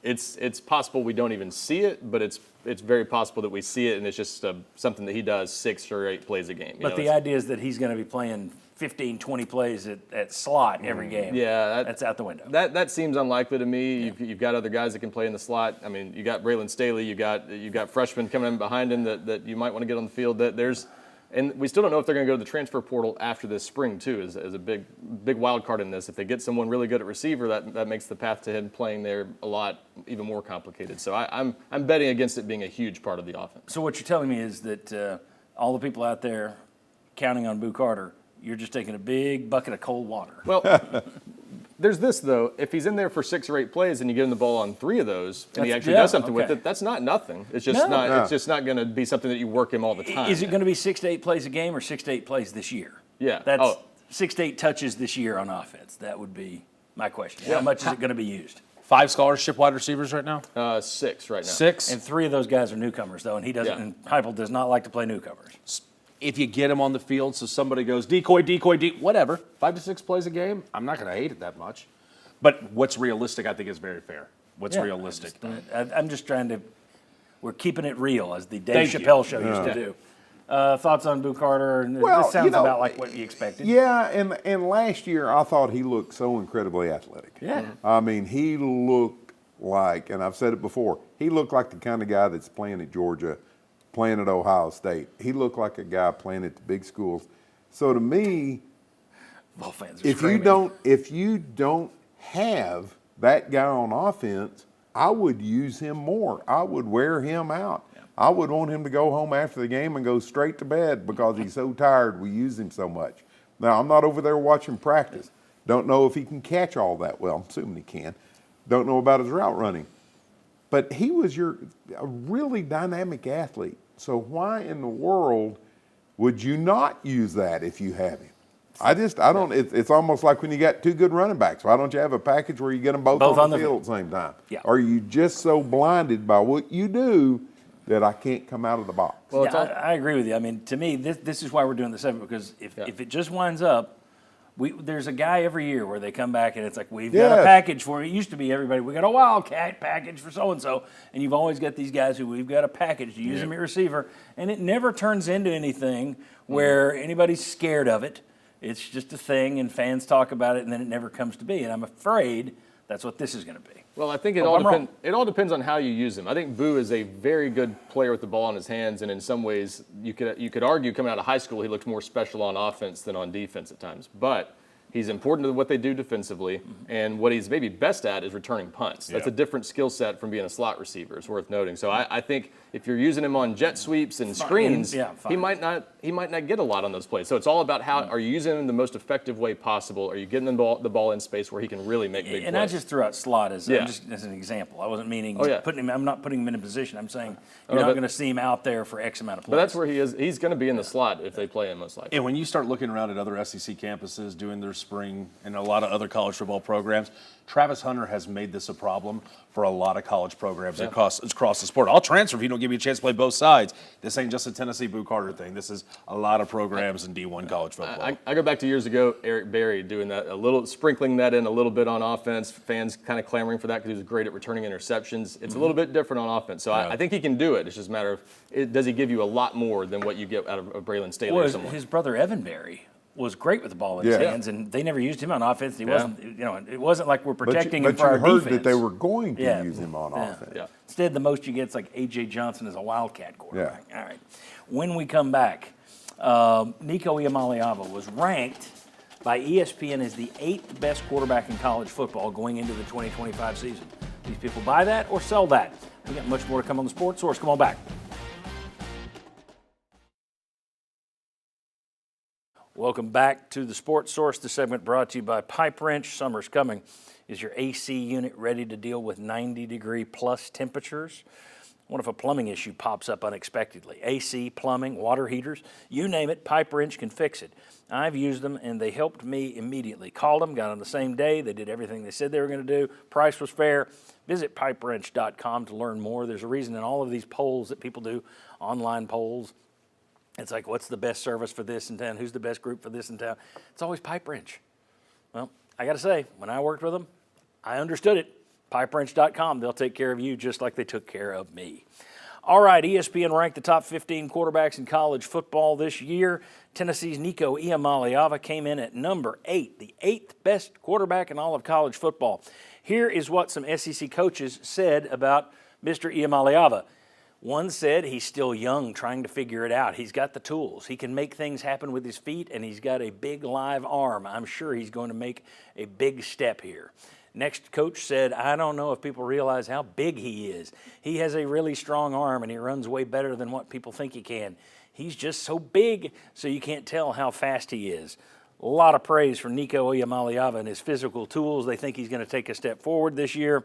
it's possible we don't even see it, but it's very possible that we see it and it's just something that he does 6 or 8 plays a game. But the idea is that he's going to be playing 15, 20 plays at slot every game. Yeah, that's out the window. That seems unlikely to me. Yeah. You've got other guys that can play in the slot. I mean, you got Braylon Staley. You got freshmen coming in behind him that you might want to get on the field. And we still don't know if they're going to go to the transfer portal after this spring too. As a big wild card in this. If they get someone really good at receiver, that makes the path to him playing there a lot even more complicated. So I'm betting against it being a huge part of the offense. So what you're telling me is that all the people out there counting on Boo Carter, you're just taking a big bucket of cold water. Well, there's this, though. If he's in there for 6 or 8 plays and you give him the ball on 3 of those and he actually does something with it, that's not nothing. It's just It's just not going to be something that you work him all the time. Is it going to be 6 to 8 plays a game or 6 to 8 plays this year? Yeah. That's 6 to 8 touches this year on offense. That would be my question. Yeah. How much is it going to be used? 5 scholarship wide receivers right now? 6 right now. 6? And 3 of those guys are newcomers, though, and he doesn't. Yeah. And Heupel does not like to play newcomers. If you get him on the field, so somebody goes decoy, whatever, 5 to 6 plays a game, I'm not going to hate it that much. But what's realistic, I think, is very fair. What's realistic? I'm just trying to. We're keeping it real, as the Dave Chappelle show used to do. Thoughts on Boo Carter? Well, this sounds about like what you expected. Yeah, and last year I thought he looked so incredibly athletic. Yeah. I mean, he looked like, and I've said it before, he looked like the kind of guy that's playing at Georgia, playing at Ohio State. He looked like a guy playing at the big schools. So to me, Vol fans are if you don't have that guy on offense, I would use him more. I would wear him out. Yeah. I would want him to go home after the game and go straight to bed because he's so tired we use him so much. Now, I'm not over there watching practice. Don't know if he can catch all that well. I'm assuming he can. Don't know about his route running. But he was a really dynamic athlete. So why in the world would you not use that if you have him? I don't. It's almost like when you got 2 good running backs. Why don't you have a package where you get them both on the field at the same time? Yeah. Are you just so blinded by what you do that I can't come out of the box? Well, yeah, I agree with you. I mean, to me, this is why we're doing the segment, because if it just winds up, there's a guy every year where they come back and it's like, we've got a package for it. It used to be everybody, we got a Wildcat package for so-and-so, and you've always got these guys who we've got a package to use them at receiver, and it never turns into anything where anybody's scared of it. It's just a thing, and fans talk about it, and then it never comes to be. And I'm afraid That's what this is going to be. Well, I think Hope I'm wrong. it all depends on how you use him. I think Boo is a very good player with the ball in his hands, and in some ways, you could argue coming out of high school he looked more special on offense than on defense at times. But he's important to what they do defensively, and what he's maybe best at is returning punts. That's a different skill set from being a slot receiver. It's worth noting. So I think if you're using him on jet sweeps and screens, he might not get a lot on those plays. So it's all about how are you using him in the most effective way possible? Are you getting the ball in space where he can really make big plays? And I just threw out slot as an example. I wasn't meaning putting him. I'm not putting him in a position. I'm saying you're not going to see him out there for X amount of plays. But that's where he is. He's going to be in the slot if they play him most likely. And when you start looking around at other SEC campuses doing their spring and a lot of other college football programs, Travis Hunter has made this a problem for a lot of college programs across the sport. I'll transfer if you don't give me a chance to play both sides. This ain't just a Tennessee Boo Carter thing. This is a lot of programs in D1 college football. I go back to years ago, Eric Berry doing that, sprinkling that in a little bit on offense. Fans kind of clamoring for that because he was great at returning interceptions. It's a little bit different on offense. So I think he can do it. It's just a matter of does he give you a lot more than what you get out of Braylon Staley or someone. His brother Evan Berry was great with the ball in his hands, and they never used him on offense. He wasn't, it wasn't like we're protecting him for our defense. But you heard that they were going to use him on offense. Yeah. Instead, the most you get is like A.J. Johnson as a Wildcat quarterback. All right. When we come back, Nico Iamaleava was ranked by ESPN as the 8th best quarterback in college football going into the 2025 season. These people buy that or sell that? We got much more to come on the Sports Source. Come on back. Welcome back to the Sports Source. This segment brought to you by Pipe Wrench. Summer's coming. Is your AC unit ready to deal with 90-degree plus temperatures? What if a plumbing issue pops up unexpectedly? AC, plumbing, water heaters, you name it, Pipe Wrench can fix it. I've used them, and they helped me immediately. Called them, got them the same day. They did everything they said they were going to do. Price was fair. Visit pipewrench.com to learn more. There's a reason in all of these polls that people do, online polls, it's like, what's the best service for this in town? Who's the best group for this in town? It's always Pipe Wrench. Well, I got to say, when I worked with them, I understood it. PipeWrench.com, they'll take care of you just like they took care of me. All right, ESPN ranked the top 15 quarterbacks in college football this year. Tennessee's Nico Iamaleava came in at number 8, the 8th best quarterback in all of college football. Here is what some SEC coaches said about Mr. Iamaleava. One said he's still young, trying to figure it out. He's got the tools. He can make things happen with his feet, and he's got a big live arm. I'm sure he's going to make a big step here. Next coach said, I don't know if people realize how big he is. He has a really strong arm, and he runs way better than what people think he can. He's just so big, so you can't tell how fast he is. A lot of praise for Nico Iamaleava and his physical tools. They think he's going to take a step forward this year.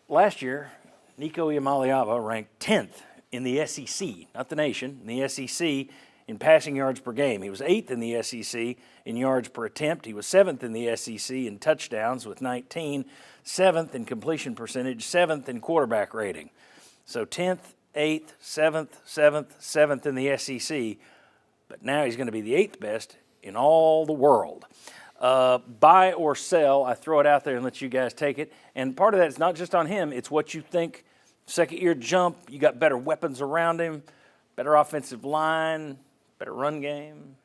Last year, Nico Iamaleava ranked 10th in the SEC, not the nation, in the SEC in passing yards per game. He was 8th in the SEC in yards per attempt. He was 7th in the SEC in touchdowns with 19, 7th in completion percentage, 7th in quarterback rating. So 10th, 8th, 7th, 7th, 7th in the SEC, but now he's going to be the 8th best in all the world. Buy or sell, I throw it out there and let you guys take it. And part of that is not just on him, it's what you think. Second year jump, you got better weapons around him, better offensive line, better run game.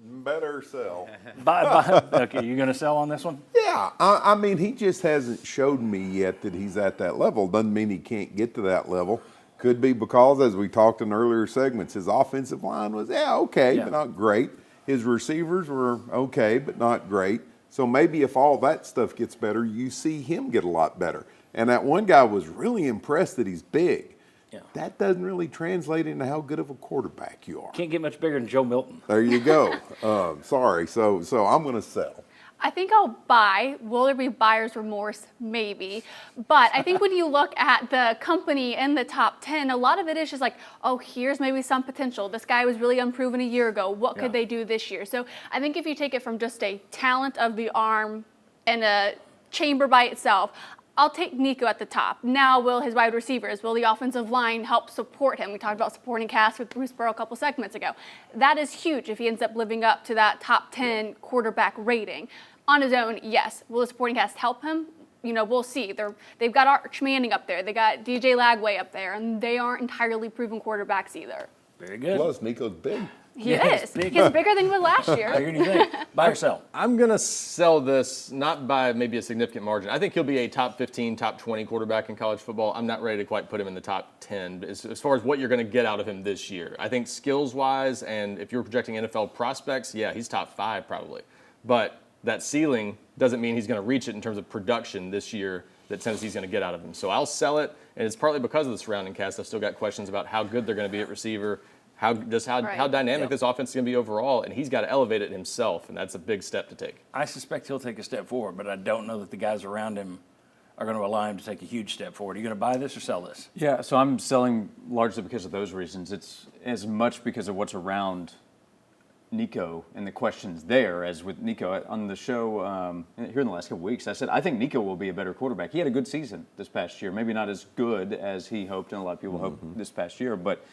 Better sell. Okay, you going to sell on this one? Yeah, I mean, he just hasn't showed me yet that he's at that level. Doesn't mean he can't get to that level. Could be because, as we talked in earlier segments, his offensive line was, okay, but not great. His receivers were okay, but not great. So maybe if all that stuff gets better, you see him get a lot better. And that one guy was really impressed that he's big. Yeah. That doesn't really translate into how good of a quarterback you are. Can't get much bigger than Joe Milton. There you go. Sorry. So I'm going to sell. I think I'll buy. Will there be buyer's remorse? Maybe. But I think when you look at the company in the top 10, a lot of it is just like, oh, here's maybe some potential. This guy was really unproven a year ago. What could they do this year? So I think if you take it from just a talent of the arm and a chamber by itself, I'll take Nico at the top. Now, will his wide receivers, will the offensive line help support him? We talked about supporting cast with Bruce Burrow a couple segments ago. That is huge if he ends up living up to that top 10 quarterback rating. On his own, yes. Will the supporting cast help him? We'll see. They've got Arch Manning up there. They got DJ Lagway up there, and they aren't entirely proven quarterbacks either. Very good. Plus, Nico's big. He Yeah, is. he's big. He's bigger than he was last year. Bigger than you think. Buy or sell? I'm going to sell this, not by maybe a significant margin. I think he'll be a top 15, top 20 quarterback in college football. I'm not ready to quite put him in the top 10 but as far as what you're going to get out of him this year. I think skills-wise, and if you're projecting NFL prospects, yeah, he's top 5 probably. But that ceiling doesn't mean he's going to reach it in terms of production this year that Tennessee's going to get out of him. So I'll sell it, and it's partly because of the surrounding cast. I've still got questions about how good they're going to be at receiver, how dynamic this offense is going to be overall, and he's got to elevate it himself, and that's a big step to take. I suspect he'll take a step forward, but I don't know that the guys around him are going to allow him to take a huge step forward. Are you going to buy this or sell this? Yeah, so I'm selling largely because of those reasons. It's as much because of what's around Nico and the questions there as with Nico. On the show here in the last couple weeks, I said I think Nico will be a better quarterback. He had a good season this past year, maybe not as good as he hoped and a lot of people hoped this past year, but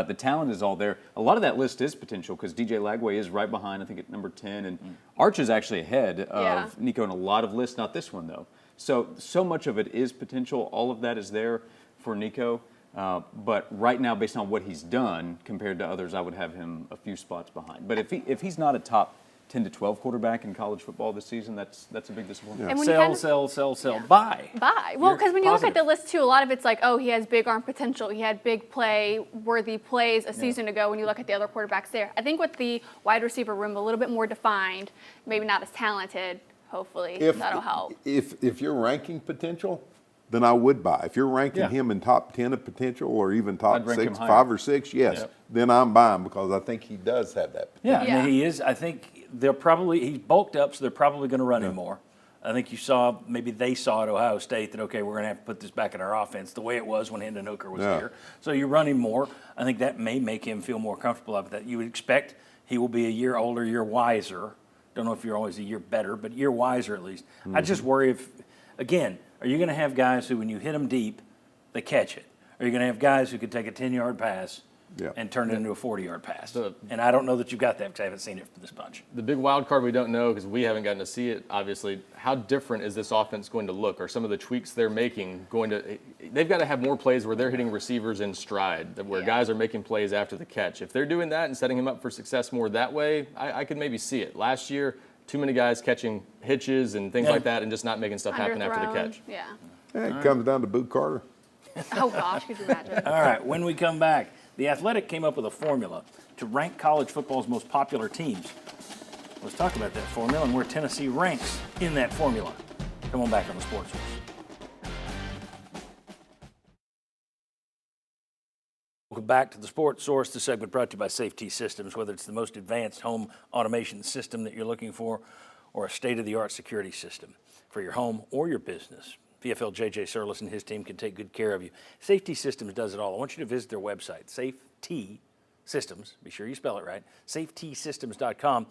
the talent is all there. A lot of that list is potential because DJ Lagway is right behind, I think at number 10, and Arch is actually ahead of Nico in a lot of lists, not this one though. So much of it is potential. All of that is there for Nico. But right now, based on what he's done compared to others, I would have him a few spots behind. But if he's not a top 10 to 12 quarterback in college football this season, that's a big disappointment. And when you Sell. Buy. Well, because when you look at positive. the list too, a lot of it's like, oh, he has big arm potential. He had big worthy plays a season ago when you look at the other quarterbacks there. I think with the wide receiver room a little bit more defined, maybe not as talented, hopefully that'll help. If you're ranking potential, then I would buy. If you're ranking him in top 10 of potential or even top I'd rank him 6, higher. 5 or 6, yes, then I'm buying because I think he does have that potential. Yeah, I mean, he is. I think he's bulked up, so they're probably going to run him more. I think maybe they saw at Ohio State that, okay, we're going to have to put this back in our offense the way it was when Hendon Hooker was here. So you run him more. I think that may make him feel more comfortable with that. You would expect he will be a year older, year wiser. Don't know if you're always a year better, but year wiser at least. I just worry if, again, are you going to have guys who, when you hit them deep, they catch it? Are you going to have guys who could take a 10-yard pass and turn it into a 40-yard pass? And I don't know that you've got that because I haven't seen it for this bunch. The big wild card we don't know because we haven't gotten to see it, obviously, how different is this offense going to look? Are some of the tweaks they're making they've got to have more plays where they're hitting receivers in stride, where guys are making plays after the catch. If they're doing that and setting him up for success more that way, I could maybe see it. Last year, too many guys catching hitches and things like that and just not making stuff happen after the catch. Yeah. It comes down to Boot Carter. Oh, gosh, could you imagine? All right, when we come back, The Athletic came up with a formula to rank college football's most popular teams. Let's talk about that formula and where Tennessee ranks in that formula. Come on back on the Sports Source. Welcome back to the Sports Source. This segment brought to you by Safety Systems. Whether it's the most advanced home automation system that you're looking for or a state-of-the-art security system for your home or your business, PFL J.J. Surlis and his team can take good care of you. Safety Systems does it all. I want you to visit their website, Safety Systems. Be sure you spell it right, safetysystems.com.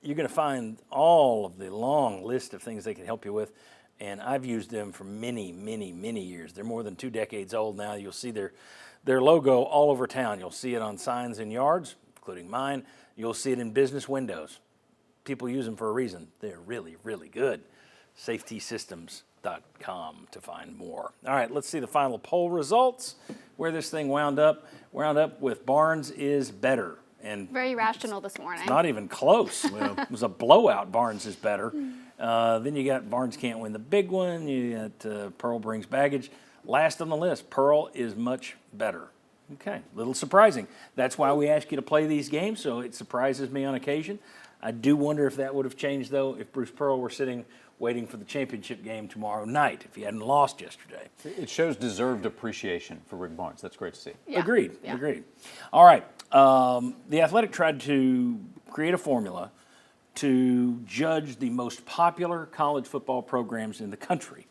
You're going to find all of the long list of things they can help you with, and I've used them for many, many, many years. They're more than 2 decades old now. You'll see their logo all over town. You'll see it on signs in yards, including mine. You'll see it in business windows. People use them for a reason. They're really, really good. Safetysystems.com to find more. All right, let's see the final poll results, where this thing wound up. Wound up with Barnes is better. And Very rational this morning. it's not even close. It was a blowout. Barnes is better. Then you got Barnes can't win the big one. You got Pearl brings baggage. Last on the list, Pearl is much better. Okay, little surprising. That's why we ask you to play these games, so it surprises me on occasion. I do wonder if that would have changed, though, if Bruce Pearl were sitting waiting for the championship game tomorrow night, if he hadn't lost yesterday. It shows deserved appreciation for Rick Barnes. That's great to see. Yeah. Agreed. Yeah. Agreed. All right. The Athletic tried to create a formula to judge the most popular college football programs in the country.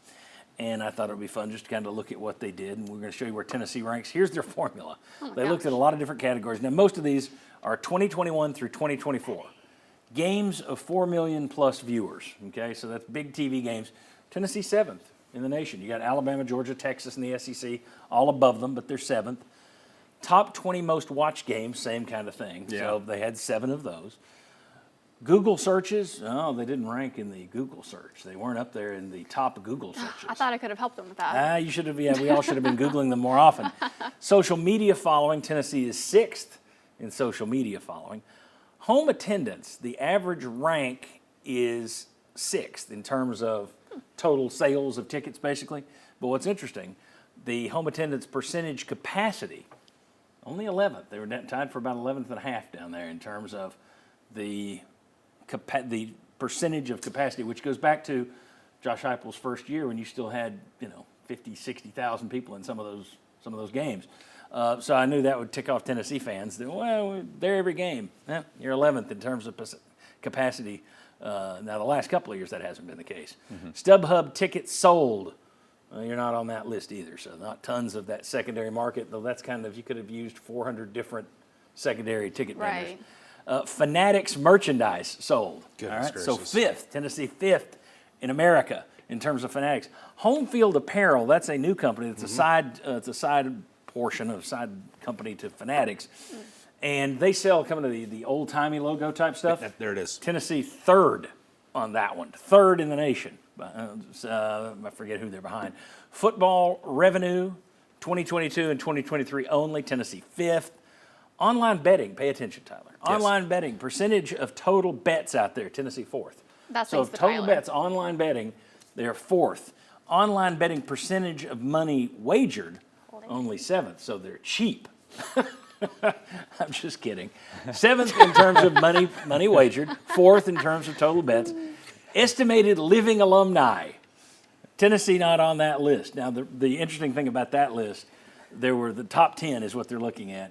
And I thought it would be fun just to kind of look at what they did. And we're going to show you where Tennessee ranks. Here's their formula. They looked at a lot of different categories. Now, most of these are 2021 through 2024. Games of 4 million plus viewers. Okay, so that's big TV games. Tennessee 7th in the nation. You got Alabama, Georgia, Texas, and the SEC all above them, but they're 7th. Top 20 most watched games, same kind of thing. Yeah. So they had 7 of those. Google searches, they didn't rank in the Google search. They weren't up there in the top Google searches. I thought I could have helped them with that. You should have, we all should have been Googling them more often. Social media following, Tennessee is 6th in social media following. Home attendance, the average rank is 6th in terms of total sales of tickets, basically. But what's interesting, the home attendance percentage capacity, only 11th. They were tied for about 11th and a half down there in terms of the percentage of capacity, which goes back to Josh Heupel's first year when you still had 50, 60,000 people in some of those games. So I knew that would tick off Tennessee fans. Well, they're every game. You're 11th in terms of capacity. Now, the last couple of years, that hasn't been the case. StubHub tickets sold. You're not on that list either, so not tons of that secondary market, though that's kind of, you could have used 400 different secondary ticket vendors. Fanatics merchandise sold. Goodness gracious. So 5th, Tennessee 5th in America in terms of Fanatics. Home Field Apparel, that's a new company. It's a side portion of side company to Fanatics. And they sell kind of the old-timey logo type stuff. There it is. Tennessee 3rd on that one, 3rd in the nation. I forget who they're behind. Football revenue, 2022 and 2023 only, Tennessee 5th. Online betting, pay attention, Tyler. Yes. Online betting, percentage of total bets out there, Tennessee 4th. That's so total bets, online betting, they're 4th. Online betting percentage of money wagered, only 7th, so they're cheap. I'm just kidding. 7th in terms of money wagered, 4th in terms of total bets. Estimated living alumni, Tennessee not on that list. Now, the interesting thing about that list, there were the top 10 is what they're looking at,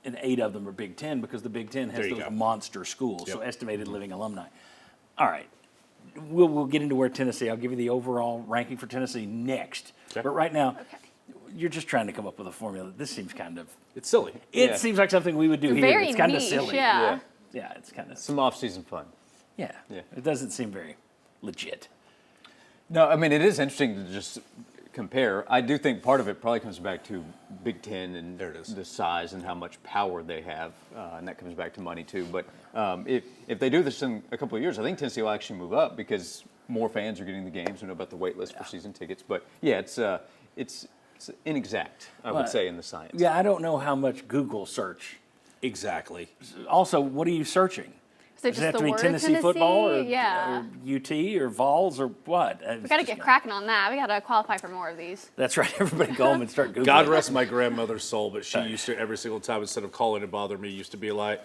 and 8 of them are Big Ten because the Big Ten has those monster schools, so estimated living alumni. All right, we'll get into where Tennessee, I'll give you the overall ranking for Tennessee next. Okay. But right now, you're just trying to come up with a formula. This seems kind of... It's silly. It seems like something we would do here. Very it's kind of niche, silly. yeah. Yeah, it's kind of... Some off-season fun. Yeah. It doesn't seem very legit. No, I mean, it is interesting to just compare. I do think part of it probably comes back to Big Ten and the size and how much power they have, and that comes back to money too. But if they do this in a couple of years, I think Tennessee will actually move up because more fans are getting the games. We know about the wait list for season tickets. But yeah, it's inexact, I would say, in the science. Yeah, I don't know how much Google search. Exactly. Also, what are you searching? Does it have to be Tennessee football or UT or Vols or what? We got to get cracking on that. We got to qualify for more of these. That's right. Everybody go home and start Googling. God rest my grandmother's soul, but she used to, every single time, instead of calling to bother me, used to be like,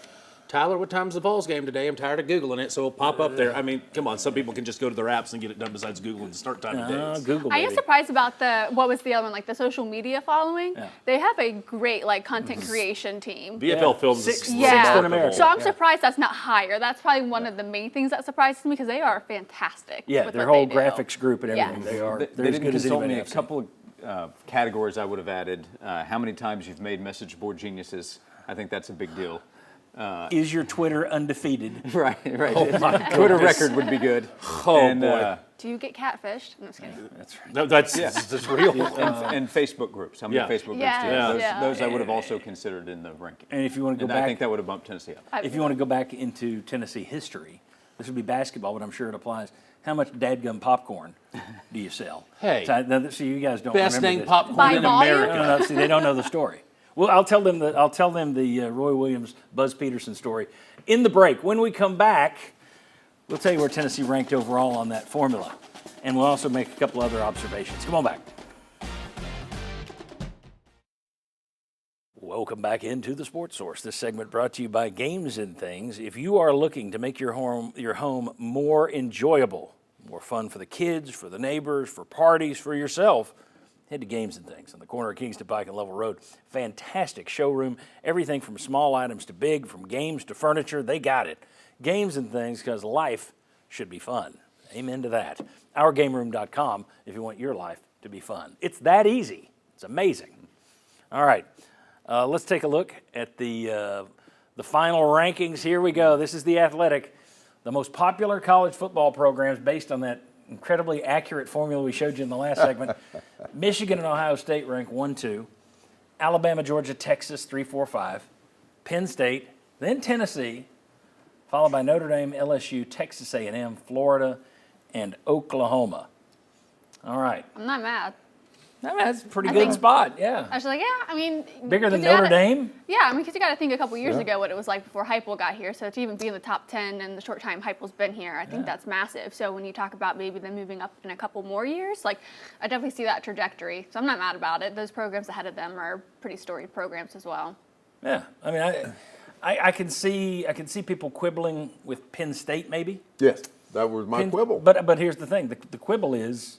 Tyler, what time's the Vols game today? I'm tired of Googling it, so it'll pop up there. I mean, come on, some people can just go to their apps and get it done besides Googling the start time of days. Google, I am surprised about what was the other one, like the social media following. Yeah. They have a great content creation team. VFL Films sixth in America. So I'm surprised that's not higher. That's probably one of the main things that surprises me because they are fantastic. Yeah, their whole graphics group and everything. Yes. They are. They didn't consult me. A couple of categories I would have added. How many times you've made message board geniuses? I think that's a big deal. Is your Twitter undefeated? Right. Oh my Twitter record would be good. Boy. Do you get catfished? I'm just kidding. That's right. No, that's real. And Facebook groups. How many Facebook groups do you have? Those I would have also considered in the ranking. And if you want to go back, I think that would have bumped Tennessee up. If you want to go back into Tennessee history, this would be basketball, but I'm sure it applies. How much dadgum popcorn do you sell? Hey. So you guys don't Best remember name this. popcorn in America. No, see, they don't know the story. Well, I'll tell them the Roy Williams, Buzz Peterson story in the break. When we come back, we'll tell you where Tennessee ranked overall on that formula, and we'll also make a couple other observations. Come on back. Welcome back into the Sports Source. This segment brought to you by Games and Things. If you are looking to make your home more enjoyable, more fun for the kids, for the neighbors, for parties, for yourself, head to Games and Things on the corner of Kingston Pike and Level Road. Fantastic showroom. Everything from small items to big, from games to furniture, they got it. Games and Things, because life should be fun. Amen to that. OurGameRoom.com if you want your life to be fun. It's that easy. It's amazing. All right. Let's take a look at the final rankings. Here we go. This is The Athletic. The most popular college football programs based on that incredibly accurate formula we showed you in the last segment. Michigan and Ohio State rank 1, 2. Alabama, Georgia, Texas, 3, 4, 5. Penn State, then Tennessee, followed by Notre Dame, LSU, Texas A&M, Florida, and Oklahoma. All right. I'm not mad. I mean, that's a pretty I good think- spot, yeah. I was like, yeah, I mean. Bigger than 'cause you Notre gotta- Dame? Yeah, I mean, because you got to think a couple years ago what it was like before Heupel got here. So to even be in the top 10 in the short time Heupel's been here, I think that's massive. So when you talk about maybe them moving up in a couple more years, like I definitely see that trajectory. So I'm not mad about it. Those programs ahead of them are pretty storied programs as well. Yeah, I mean, I can see people quibbling with Penn State maybe. Yes, that was my quibble. But here's the thing: the quibble is,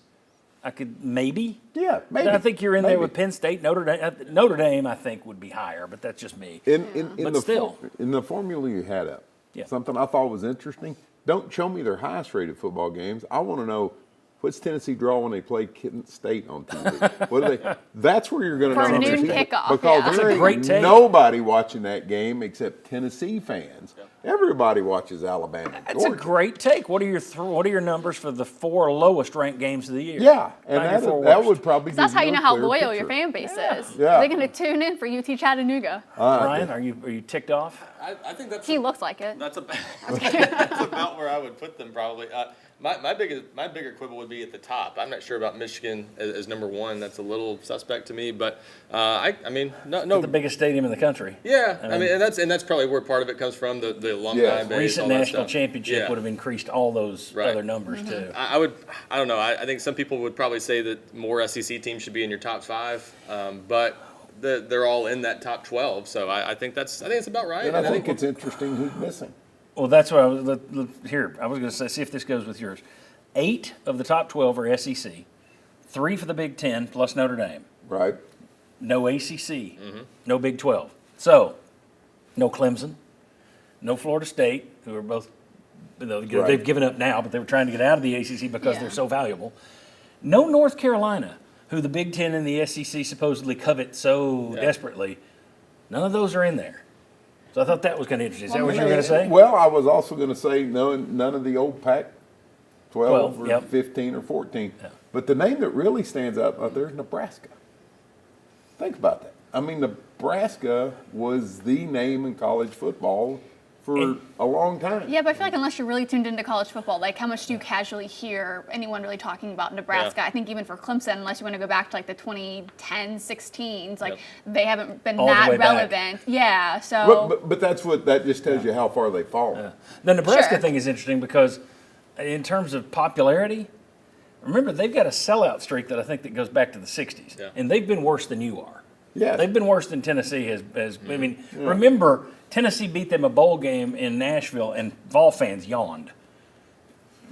I could maybe. Yeah, maybe. I think you're in there Maybe. with Penn State, Notre Dame. Notre Dame, I think, would be higher, but that's just me. In But the still. in the formula you had up, Yeah. something I thought was interesting. Don't show me their highest rated football games. I want to know what's Tennessee draw when they play Kent State on TV. What do they? That's where you're going to For know a noon Tennessee. kickoff, because yeah. That's a there ain't great take. nobody watching that game except Tennessee fans. Everybody watches Alabama. and That's a Georgia. great take. What are your numbers for the 4 lowest ranked games of the year? Yeah, and Find your 4 that worst. would probably. That's give how you know how a clear loyal picture. your fan base is. Yeah. They're going to tune in for UT Chattanooga. Ryan, are you ticked off? I think that's He looks like it. that's about that's about where I would put them probably. My bigger quibble would be at the top. I'm not sure about Michigan as number one. That's a little suspect to me, but I mean no. The biggest stadium in the country. Yeah, I mean, and that's probably where part of it comes from, the alumni Yes. base. Recent all that national stuff. championship Yeah. would have increased all those Right. other numbers too. I don't know. I think some people would probably say that more SEC teams should be in your top 5, but they're all in that top 12. So I think it's about right. And I think it's interesting who's missing. Well, that's what I was here. I was going to say, see if this goes with yours. 8 of the top 12 are SEC, 3 for the Big 10 plus Notre Dame. Right. No ACC, no Big 12. So, no Clemson, no Florida State, who are both, Right. they've given up now, but they were trying to get out of the ACC because Yeah. they're so valuable. No North Carolina, who the Big 10 and the SEC supposedly covet so desperately. None of those are in there. So I thought that was kind of interesting. Is that what you were going to say? Well, I was also going to say none of the old Pac 12 or yep. 15 or 14. Yeah. But the name that really stands out there is Nebraska. Think about that. I mean, Nebraska was the name in college football for a long time. Yeah, but I feel like unless you're really tuned into college football, like how much do you casually hear anyone really talking about Nebraska? Yeah. I think even for Clemson, unless you want to go back to like the 2010s, 16s, like Yep. they haven't been All the that way back. relevant. Yeah, so But that just tells you how far they've fallen. The Nebraska Sure. thing is interesting because in terms of popularity, remember they've got a sellout streak that I think that goes back to the 60s. Yeah. And they've been worse than you are. Yeah. They've been worse than Tennessee has. I mean, remember, Tennessee beat them a bowl game in Nashville, and Vol fans yawned.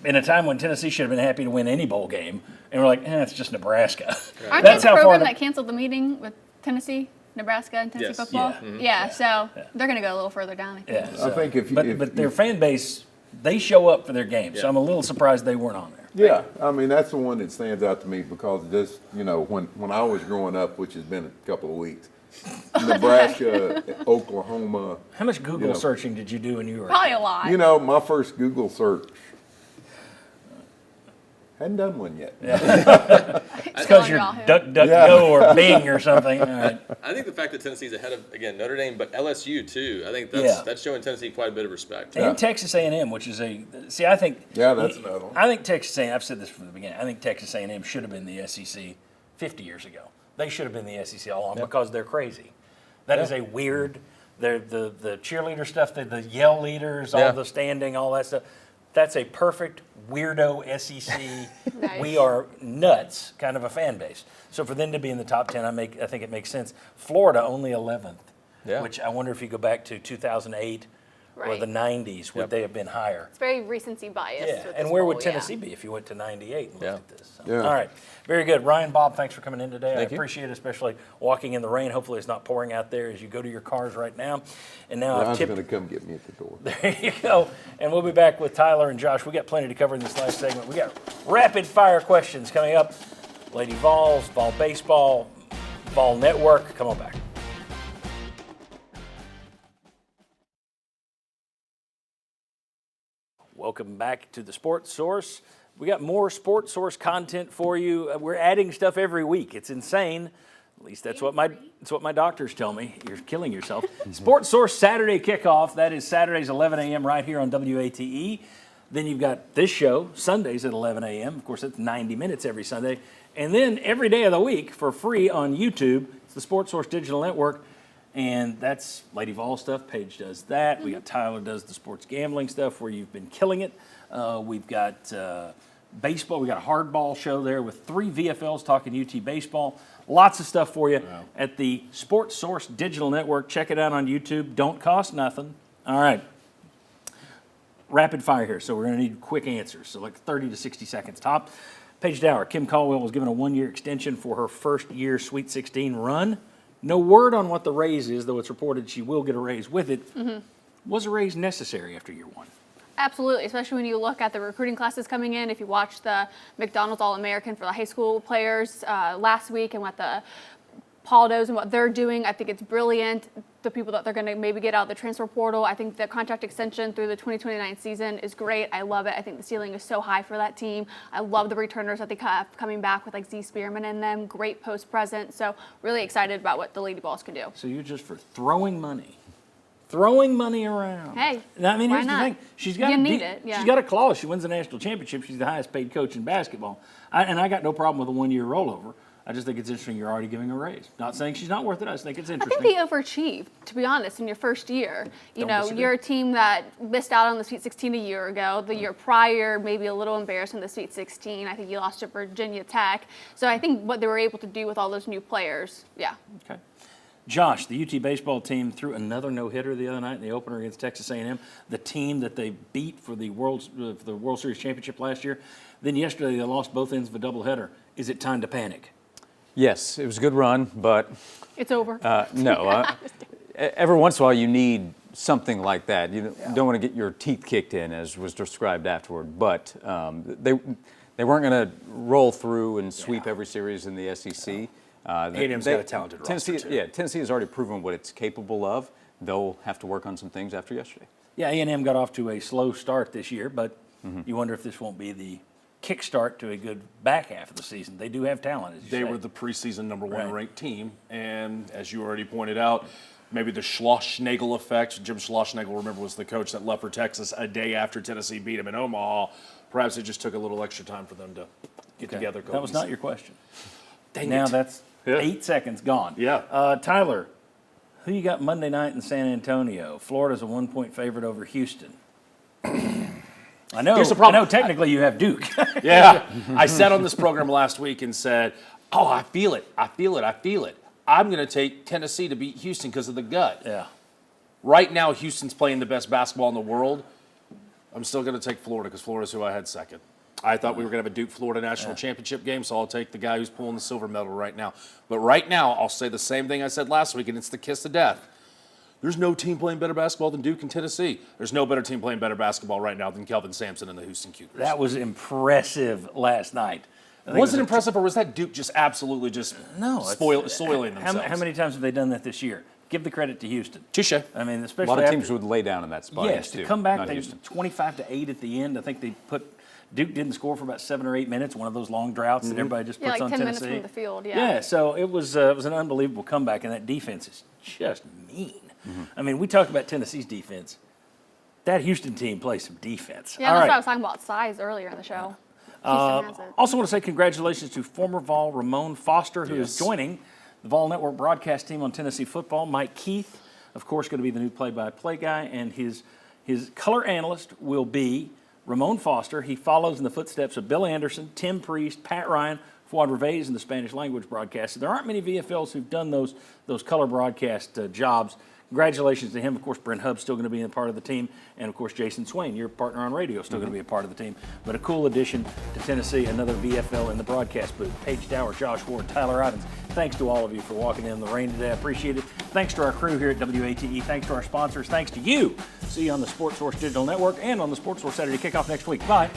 In a time when Tennessee should have been happy to win any bowl game, and we're like, it's just Nebraska. aren't That's they how the far program the- that canceled the meeting with Tennessee, Nebraska, and Tennessee Yes. football? Yeah. So they're going to go a little further down. I think. Yeah, I think if you. but their fan base, they show up for their games, so Yeah. I'm a little surprised they weren't on there. Yeah, I mean, that's the one that stands out to me because just, when I was growing up, which has been a couple of weeks, Nebraska, Oklahoma, How much Google You know. searching did you do when you were? Probably a lot. my first Google search, hadn't done one yet. It's because you're Yahoo. DuckDuckGo or Bing or something. All right. I think the fact that Tennessee's ahead of, again, Notre Dame, but LSU too, I think Yeah. that's showing Tennessee quite a bit of respect. And Texas A&M, which is I think. Yeah, that's another one. I think Texas A&M, I've said this from the beginning, I think Texas A&M should have been the SEC 50 years ago. They should have been the SEC all along because they're crazy. That is a weird, the cheerleader stuff, the yell leaders, all Yeah. the standing, all that stuff. That's a perfect weirdo SEC. Nice. We are nuts kind of a fan base. So for them to be in the top 10, I think it makes sense. Florida only 11th, Yeah. which I wonder if you go back to 2008 or Right. the 90s, would they have been higher? It's very recency bias. Yeah, with and this where poll, would Tennessee be if you went to 98 and looked at this? So, Yeah. All right, very good. Ryan, Bob, thanks for coming in today. Thank I you. appreciate it, especially walking in the rain. Hopefully it's not pouring out there as you go to your cars right now. And now I've Ryan's tipped. going to come get me at the door. There you go. And we'll be back with Tyler and Josh. We got plenty to cover in this last segment. We got rapid fire questions coming up. Lady Vols, Vol Baseball, Vol Network. Come on back. Welcome back to the Sports Source. We got more Sports Source content for you. We're adding stuff every week. It's insane. At least that's what my doctors tell me. You're killing yourself. Sports Source Saturday kickoff. That is Saturdays 11 a.m. right here on WATE. Then you've got this show, Sundays at 11 a.m. Of course, that's 90 minutes every Sunday. And then every day of the week for free on YouTube, it's the Sports Source Digital Network. And that's Lady Vols stuff. Paige does that. We got Tyler does the sports gambling stuff where you've been killing it. We've got baseball. We got a hardball show there with 3 VFLs talking UT baseball. Lots of stuff for you at the Sports Source Digital Network. Check it out on YouTube. Don't cost nothing. All right. Rapid fire here, so we're going to need quick answers. So like 30 to 60 seconds top. Paige Dower, Kim Caldwell was given a 1-year extension for her first year Sweet 16 run. No word on what the raise is, though it's reported she will get a raise with it. Was a raise necessary after year 1? Absolutely, especially when you look at the recruiting classes coming in. If you watch the McDonald's All-American for the high school players last week and what the Paldos and what they're doing, I think it's brilliant. The people that they're going to maybe get out of the transfer portal, I think the contract extension through the 2029 season is great. I love it. I think the ceiling is so high for that team. I love the returners that they have coming back with like Z Spearman in them. Great post present. So really excited about what the Lady Vols can do. So you're just for throwing money around. Hey, I mean, why here's not? the thing. She's got You need it, yeah. She's got a clause. She wins the national championship. She's the highest paid coach in basketball. And I got no problem with a 1-year rollover. I just think it's interesting you're already giving a raise. Not saying she's not worth it. I just think it's interesting. I think they overachieved, to be honest, in your first year. You know, disagree. you're a team that missed out on the Sweet 16 a year ago. The year prior, maybe a little embarrassed in the Sweet 16. I think you lost to Virginia Tech. So I think what they were able to do with all those new players, yeah. Okay. Josh, the UT baseball team threw another no-hitter the other night in the opener against Texas A&M, the team that they beat for the World Series championship last year. Then yesterday they lost both ends of a doubleheader. Is it time to panic? Yes, it was a good run, but It's over. no. Every once in a while, you need something like that. You don't want to get your teeth kicked in, as was described afterward. But they weren't going to roll through and sweep every series in the SEC. A&M's got a talented roster, too. Yeah, Tennessee has already proven what it's capable of. They'll have to work on some things after yesterday. Yeah, A&M got off to a slow start this year, but you wonder if this won't be the kickstart to a good back half of the season. They do have talent, as you say. They were the preseason number 1 Right. ranked team, and as you already pointed out, maybe the Schlossnagel effect. Jim Schlossnagel, remember, was the coach that left for Texas a day after Tennessee beat him in Omaha. Perhaps it just took a little extra time for them to get together. That was not your question. Dang Now it. that's 8 seconds gone. Yeah. Tyler, who you got Monday night in San Antonio? Florida's a 1-point favorite over Houston. I know. Here's the problem. I know. Technically, you have Duke. Yeah. I sat on this program last week and said, oh, I feel it. I'm going to take Tennessee to beat Houston because of the gut. Yeah. Right now, Houston's playing the best basketball in the world. I'm still going to take Florida because Florida's who I had second. I thought we were going to have a Duke-Florida national championship game, so I'll take the guy who's pulling the silver medal right now. But right now, I'll say the same thing I said last week, and it's the kiss of death. There's no team playing better basketball than Duke and Tennessee. There's no better team playing better basketball right now than Kelvin Sampson and the Houston Cougars. That was impressive last night. Was it impressive, or was that Duke just absolutely just soiling themselves? How many times have they done that this year? Give the credit to Houston. Touche. I mean, A especially lot of after, teams would lay down in that spot. yes, too, to come back, not they Houston. 25-8 at the end. I think they put Duke didn't score for about 7 or 8 minutes. One of those long droughts that everybody just Yeah, puts like on 10 Tennessee. minutes from the field, yeah. Yeah, so it was an unbelievable comeback, and that defense is just mean. I mean, we talked about Tennessee's defense. That Houston team plays some defense. Yeah, All that's right. what I was talking about size earlier in the show. Houston has it. Also want to say congratulations to former Vol Ramon Foster, who is joining the Vol Network broadcast team on Tennessee football. Mike Keith, of course, going to be the new play-by-play guy, and his color analyst will be Ramon Foster. He follows in the footsteps of Bill Anderson, Tim Priest, Pat Ryan, Fuad Reveiz in the Spanish language broadcast. There aren't many VFLs who've done those color broadcast jobs. Congratulations to him. Of course, Brent Hubb's still going to be a part of the team. And, of course, Jason Swain, your partner on radio, is still going to be a part of the team. But a cool addition to Tennessee, another VFL in the broadcast booth. Paige Dower, Josh Ward, Tyler Ivins. Thanks to all of you for walking in the rain today. I appreciate it. Thanks to our crew here at WATE. Thanks to our sponsors. Thanks to you. See you on the Sports Source Digital Network and on the Sports Source Saturday Kickoff next week. Bye.